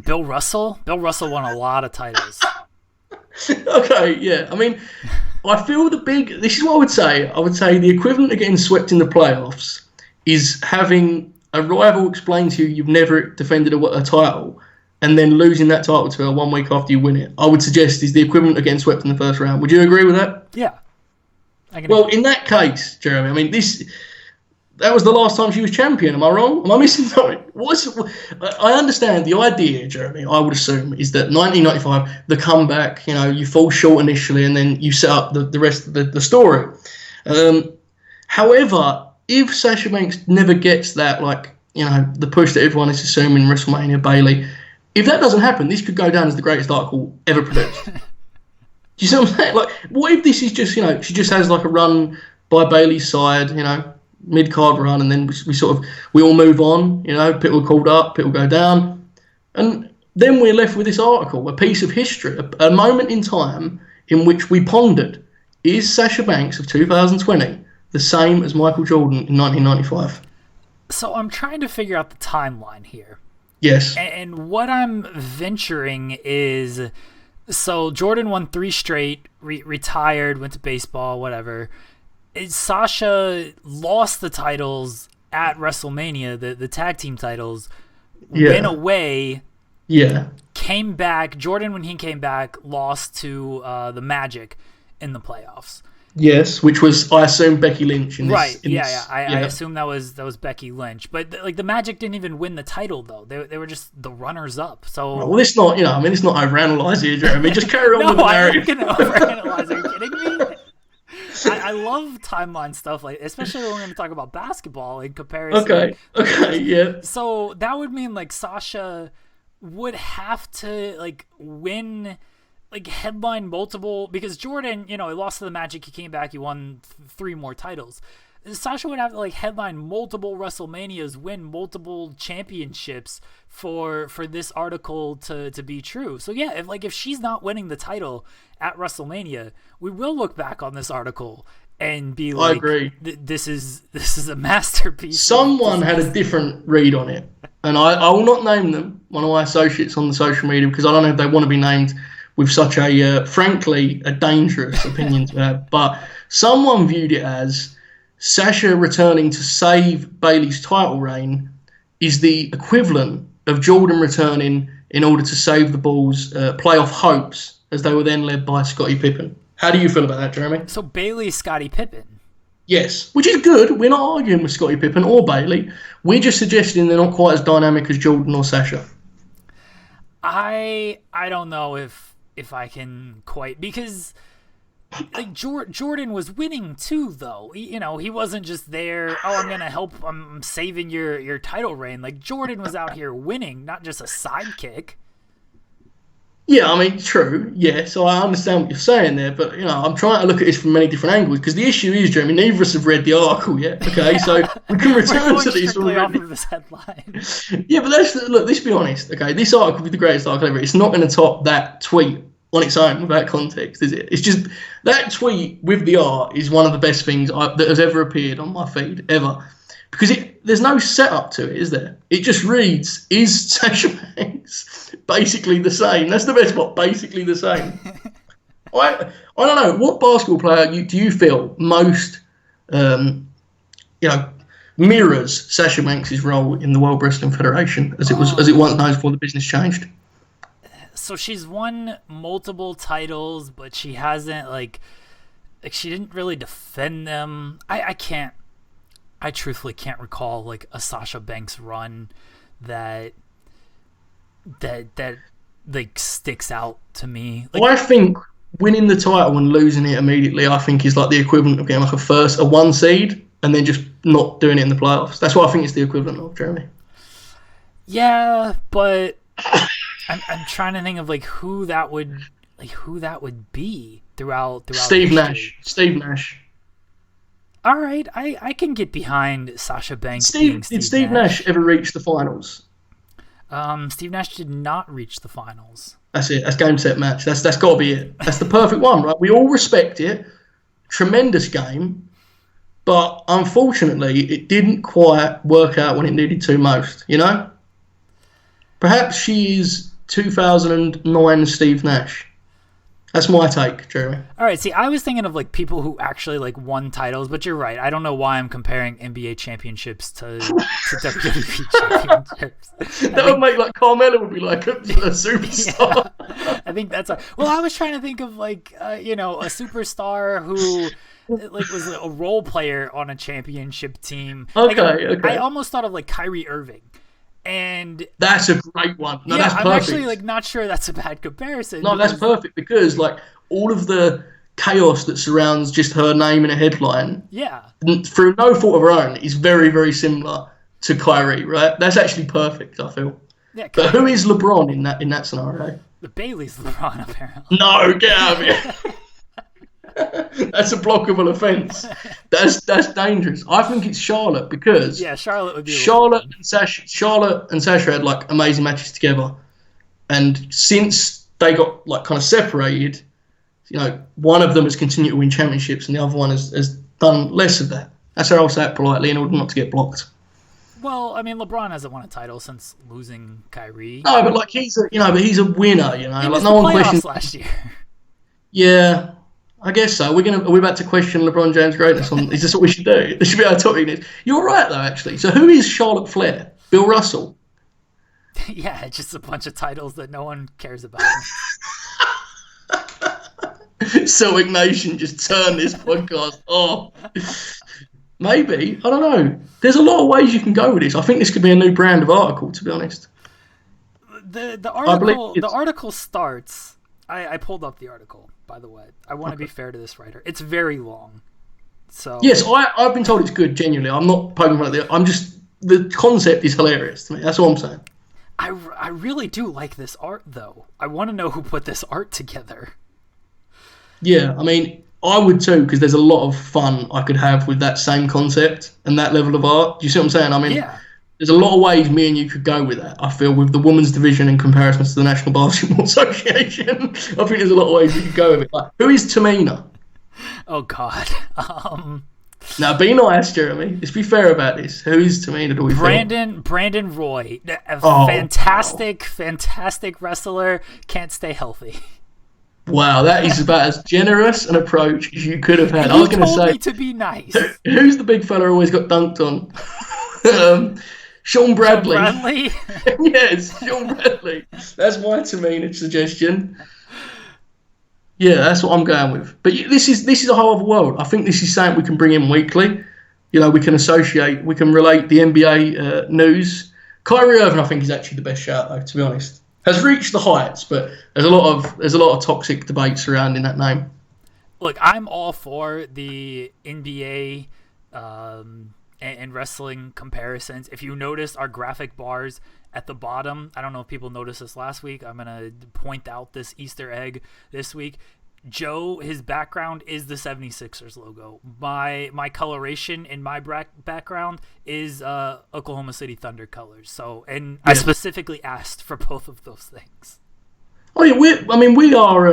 Bill Russell. Bill Russell won a lot of titles. Okay, yeah. I mean, I feel this is what I would say. I would say the equivalent of getting swept in the playoffs is having a rival explain to you you've never defended a title and then losing that title to her 1 week after you win it. I would suggest is the equivalent of getting swept in the first round. Would you agree with that? Yeah. In that case, Jeremy, I mean, that was the last time she was champion. Am I wrong? Am I missing something? I understand the idea, Jeremy, I would assume, is that 1995, the comeback, you fall short initially and then you set up the rest of the story. However, if Sasha Banks never gets that, the push that everyone is assuming in WrestleMania, Bayley, if that doesn't happen, this could go down as the greatest article ever produced. Do you see what I'm saying? What if this is just, she just has a run by Bayley's side, mid-card run, and then we all move on, people are called up, people go down, and then we're left with this article, a piece of history, a moment in time in which we pondered, is Sasha Banks of 2020 the same as Michael Jordan in 1995? So I'm trying to figure out the timeline here. Yes. And what I'm venturing is, so Jordan won 3 straight, retired, went to baseball, whatever. Sasha lost the titles at WrestleMania, the tag team titles, went away, came back. Jordan, when he came back, lost to the Magic in the playoffs. Yes, which was, I assume, Becky Lynch. I assume that was Becky Lynch. But the Magic didn't even win the title, though. They were just the runners-up. So it's not, it's not overanalyze here, Jeremy. Just carry on with the narrative. No, I'm not going to overanalyze. Are you kidding me? I love timeline stuff, especially when we're going to talk about basketball in comparison. Okay, yeah. So that would mean Sasha would have to win, headline multiple, because Jordan, he lost to the Magic, he came back, he won 3 more titles. Sasha would have to headline multiple WrestleManias, win multiple championships for this article to be true. So yeah, if she's not winning the title at WrestleMania, we will look back on this article and be like, I agree. This is a masterpiece. Someone had a different read on it, and I will not name them, one of my associates on the social media, because I don't know if they want to be named with such frankly, a dangerous opinion to have. But someone viewed it as Sasha returning to save Bayley's title reign is the equivalent of Jordan returning in order to save the Bulls' playoff hopes, as they were then led by Scottie Pippen. How do you feel about that, Jeremy? So Bayley's Scottie Pippen. Yes, which is good. We're not arguing with Scottie Pippen or Bayley. We're just suggesting they're not quite as dynamic as Jordan or Sasha. I don't know if I can quite, because like Jordan was winning too, though. He wasn't just there. Oh, I'm gonna help. I'm saving your title reign. Like Jordan was out here winning, not just a sidekick. Yeah, I mean, true. Yeah, so I understand what you're saying there, but I'm trying to look at this from many different angles because the issue is, Jeremy, neither of us have read the article yet. Okay, so we can return to these off of this headline. Yeah, but let's be honest. Okay, this article is the greatest article ever. It's not going to top that tweet on its own without context, is it? It's just that tweet with the art is one of the best things that has ever appeared on my feed ever. Because there's no setup to it, is there? It just reads, is Sasha Banks basically the same? That's the best part, basically the same. I don't know, what basketball player do you feel most, mirrors Sasha Banks' role in the World Wrestling Federation as it once known before the business changed? So she's won multiple titles, but she hasn't, like she didn't really defend them. I truthfully can't recall like a Sasha Banks run that like sticks out to me. Like, I think winning the title and losing it immediately, I think is like the equivalent of getting like a 1 seed and then just not doing it in the playoffs. That's what I think it's the equivalent of, Jeremy. Yeah, but I'm trying to think of like who that would be throughout Steve Nash. All right, I can get behind Sasha Banks. Did Steve Nash ever reach the finals? Steve Nash did not reach the finals. That's it. That's game, set, match. That's got to be it. That's the perfect one, right? We all respect it. Tremendous game. But unfortunately, it didn't quite work out when it needed to most, Perhaps she is 2009 Steve Nash. That's my take, Jeremy. All right, see, I was thinking of like people who actually like won titles, but you're right. I don't know why I'm comparing NBA championships to WWE championships. That would make like Carmella would be like a superstar. Yeah, I think that's well. I was trying to think of like a superstar who like was a role player on a championship team. Okay. I almost thought of like Kyrie Irving. And that's a great one. No, that's perfect. I'm actually like not sure that's a bad comparison. No, that's perfect because like all of the chaos that surrounds just her name in a headline, through no fault of her own, is very, very similar to Kyrie. Right? That's actually perfect. I feel. Yeah. But who is LeBron in that scenario? The Bailey's LeBron, apparently. No, get out of here. That's a blockable offence. That's dangerous. I think it's Charlotte because Charlotte would be Charlotte and Sasha had like amazing matches together, and since they got like kind of separated, one of them has continued to win championships and the other one has done less of that. That's how I'll say it politely in order not to get blocked. Well, I mean, LeBron hasn't won a title since losing Kyrie. No, but like he's a winner. He like missed no the one questions last year. Yeah. I guess so. Are we about to question LeBron James' greatness? Is this what we should do? This should be our topic. You're right, though, actually. So who is Charlotte Flair? Bill Russell? Yeah, just a bunch of titles that no one cares about. Celtic Nation just turned this podcast off. Maybe. I don't know. There's a lot of ways you can go with this. I think this could be a new brand of article, to be honest. The article starts... I pulled up the article, by the way. I want to be fair to this writer. It's very long. So yes, I've been told it's good, genuinely. I'm not poking fun at it. The concept is hilarious to me. That's all I'm saying. I really do like this art, though. I want to know who put this art together. Yeah, I mean, I would too, because there's a lot of fun I could have with that same concept and that level of art. Do you see what I'm saying? I mean, there's a lot of ways me and you could go with that, I feel, with the women's division in comparison to the National Basketball Association. I think there's a lot of ways we could go with it. Like, who is Tamina? Oh, God. Now, be nice, Jeremy. Let's be fair about this. Who is Tamina, do we think? Brandon Roy. Fantastic wrestler. Can't stay healthy. Wow, that is about as generous an approach as you could have had. I was going to say, me to be nice. Who's the big fella who always got dunked on? Sean Bradley. Yes, Sean Bradley. That's my Tamina suggestion. Yeah, that's what I'm going with. But this is a whole other world. I think this is something we can bring in weekly. We can associate, we can relate the NBA news. Kyrie Irving, I think, is actually the best shout, though, to be honest. Has reached the heights, but there's a lot of toxic debate surrounding that name. Look, I'm all for the NBA and wrestling comparisons. If you notice our graphic bars at the bottom, I don't know if people noticed this last week. I'm going to point out this Easter egg this week. Joe, his background is the 76ers logo. My coloration in my background is Oklahoma City Thunder colors. So, and I specifically asked for both of those things. Oh yeah, we are,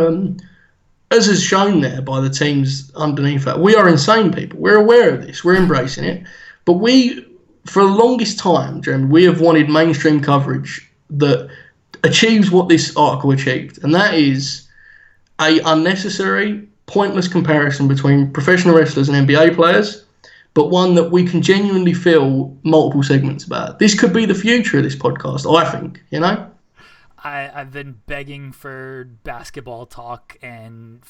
as is shown there by the teams underneath that, we are insane people. We're aware of this. We're embracing it. But for the longest time, Jeremy, we have wanted mainstream coverage that achieves what this article achieved, and that is a unnecessary, pointless comparison between professional wrestlers and NBA players, but one that we can genuinely fill multiple segments about. This could be the future of this podcast, I think, you know? I've been begging for basketball talk and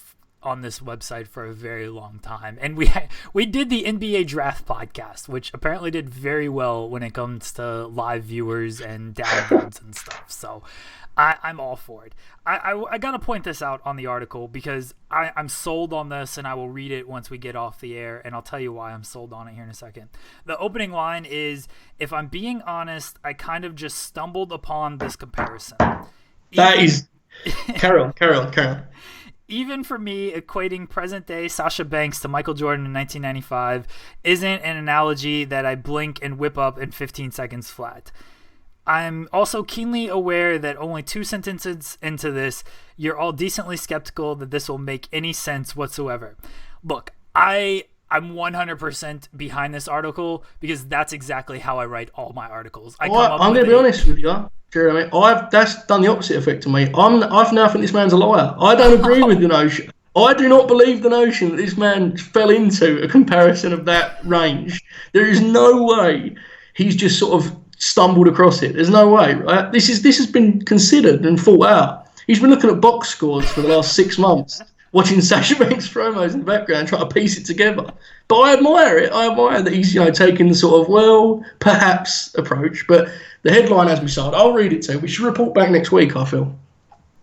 on this website for a very long time, and we did the NBA draft podcast, which apparently did very well when it comes to live viewers and downloads and stuff. So I'm all for it. I gotta point this out on the article because I'm sold on this, and I will read it once we get off the air, and I'll tell you why I'm sold on it here in a second. The opening line is, "If I'm being honest, I kind of just stumbled upon this comparison." Carry on. Even for me, equating present-day Sasha Banks to Michael Jordan in 1995 isn't an analogy that I blink and whip up in 15 seconds flat. I'm also keenly aware that only 2 sentences into this, you're all decently skeptical that this will make any sense whatsoever. Look, I'm 100% behind this article because that's exactly how I write all my articles. I'm going to be honest with you, Jeremy. That's done the opposite effect to me. I've now think this man's a liar. I don't agree with the notion. I do not believe the notion that this man fell into a comparison of that range. There is no way he's just sort of stumbled across it. There's no way, right? This has been considered and thought out. He's been looking at box scores for the last 6 months, watching Sasha Banks promos in the background, trying to piece it together. But I admire it. I admire that he's taking the sort of perhaps approach. But the headline has me sold. I'll read it too. We should report back next week, I feel.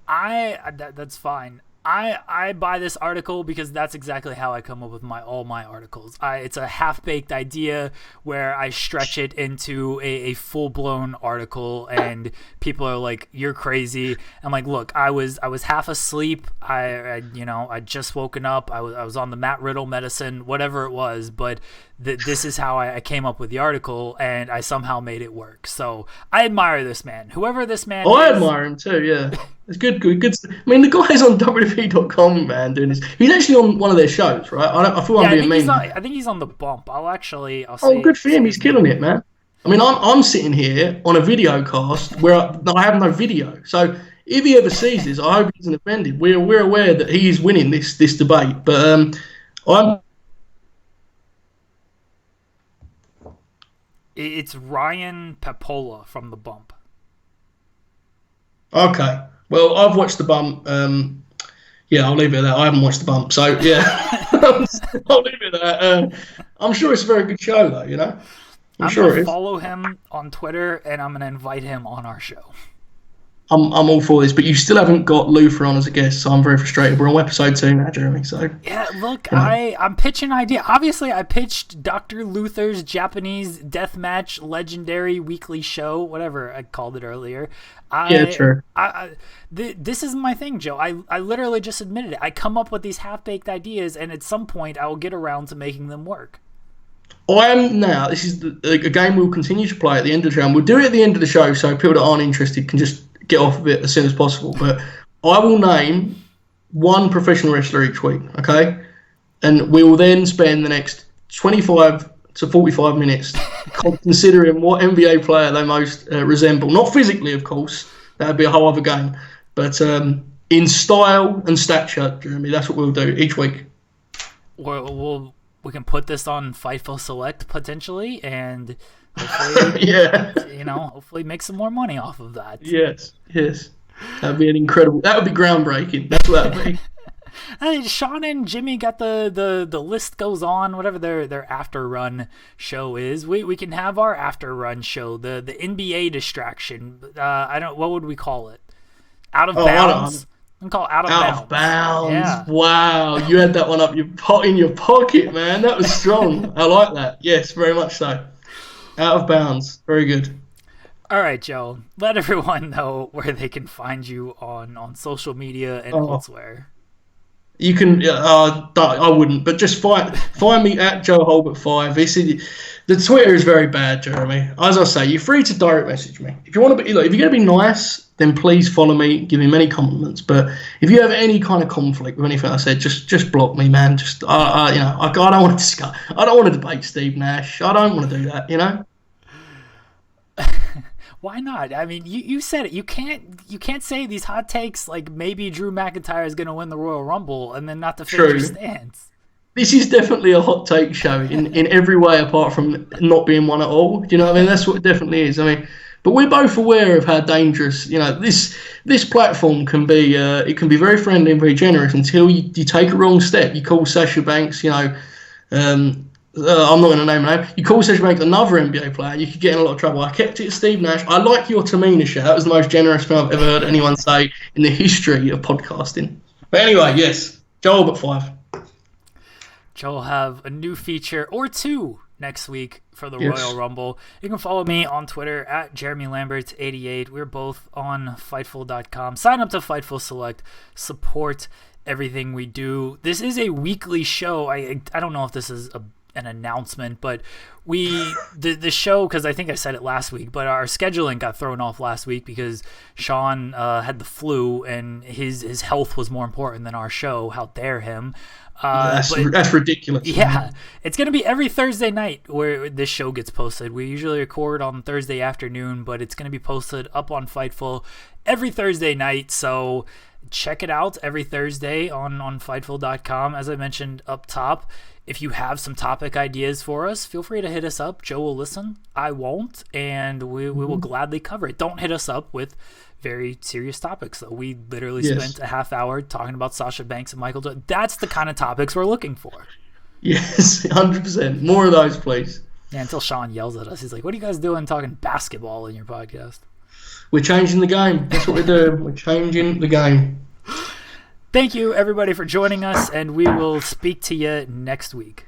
That's fine. I buy this article because that's exactly how I come up with all my articles. It's a half-baked idea where I stretch it into a full-blown article, and people are like, "You're crazy." I'm like, "Look, I was half asleep. I just woken up. I was on the Matt Riddle medicine, whatever it was, but this is how I came up with the article, and I somehow made it work." So I admire this man, whoever this man is. I admire him too. Yeah. It's good. I mean, the guy's on WWE.com, man, doing this. He's actually on one of their shows, right? I feel I'm being mean. I think he's on the bump. I'll see. Oh, good for him. He's killing it, man. I mean, I'm sitting here on a video cast where I have no video. So if he ever sees this, I hope he isn't offended. We're aware that he is winning this debate, but It's Ryan Papola from the bump. Okay. Well, I've watched the bump. I'll leave it at that. I haven't watched the bump, so yeah, I'll leave it at that. I'm sure it's a very good show, though. I'm sure going to follow him on Twitter, and I'm going to invite him on our show. I'm all for this, but you still haven't got Luther on as a guest, so I'm very frustrated. We're on episode 2 now, Jeremy. So yeah, look, I'm pitching an idea. Obviously, I pitched Dr. Luther's Japanese Deathmatch Legendary Weekly Show, whatever I called it earlier. True. This is my thing, Joe. I literally just admitted it. I come up with these half-baked ideas, and at some point, I will get around to making them work. This is a game we'll continue to play at the end of the show, and we'll do it at the end of the show so people that aren't interested can just get off of it as soon as possible. But I will name one professional wrestler each week, okay? And we will then spend the next 25 to 45 minutes considering what NBA player they most resemble. Not physically, of course. That would be a whole other game. But in style and stature, Jeremy, that's what we'll do each week. We can put this on Fightful Select potentially, and hopefully, hopefully make some more money off of that. Yes. That'd be that would be groundbreaking. That's what that'd be. Hey, Sean and Jimmy got the list goes on, whatever their after run show is. We can have our after run show, the NBA distraction. What would we call it? Out of bounds. I'm called Out of Out Bounds. of Bounds. Yeah. Wow, you had that one up in your pocket, man. That was strong. I like that. Yes, very much so. Out of Bounds. Very good. All right, Joe. Let everyone know where they can find you on social media and elsewhere. You can. I wouldn't, but just find me at Joe Hulbert 5. The Twitter is very bad, Jeremy. As I say, you're free to direct message me if you want to be. Look, if you're going to be nice, then please follow me. Give me many compliments. But if you have any kind of conflict with anything I said, just block me, man. I don't want to discuss. I don't want to debate Steve Nash. I don't want to do that. Why not? I mean, you said it. You can't say these hot takes like maybe Drew McIntyre is going to win the Royal Rumble and then not defend your stance. This is definitely a hot take show in every way apart from not being one at all. Do you know what I mean? That's what it definitely is. I mean, but we're both aware of how dangerous, this platform can be. It can be very friendly and very generous until you take a wrong step. You call Sasha Banks, I'm not going to name her name. You call Sasha Banks another NBA player, you could get in a lot of trouble. I kept it to Steve Nash. I like your Tamina show. That was the most generous thing I've ever heard anyone say in the history of podcasting. But anyway, yes, Joel at 5. Joel will have a new feature or two next week for the Royal Rumble. You can follow me on Twitter at JeremyLambert88. We're both on Fightful.com. Sign up to Fightful Select. Support everything we do. This is a weekly show. I don't know if this is an announcement, but the show, because I think I said it last week, but our scheduling got thrown off last week because Sean had the flu and his health was more important than our show. How dare him. That's ridiculous. Yeah, it's going to be every Thursday night where this show gets posted. We usually record on Thursday afternoon, but it's going to be posted up on Fightful every Thursday night, so check it out every Thursday on Fightful.com. As I mentioned up top, if you have some topic ideas for us, feel free to hit us up. Joe will listen. I won't, and we will gladly cover it. Don't hit us up with very serious topics, though. We literally spent a half hour talking about Sasha Banks and Michael Jordan. That's the kind of topics we're looking for. Yes, 100%. More of those, please. Yeah, until Sean yells at us. He's like, what are you guys doing talking basketball in your podcast? We're changing the game. That's what we're doing. We're changing the game. Thank you, everybody, for joining us, and we will speak to you next week.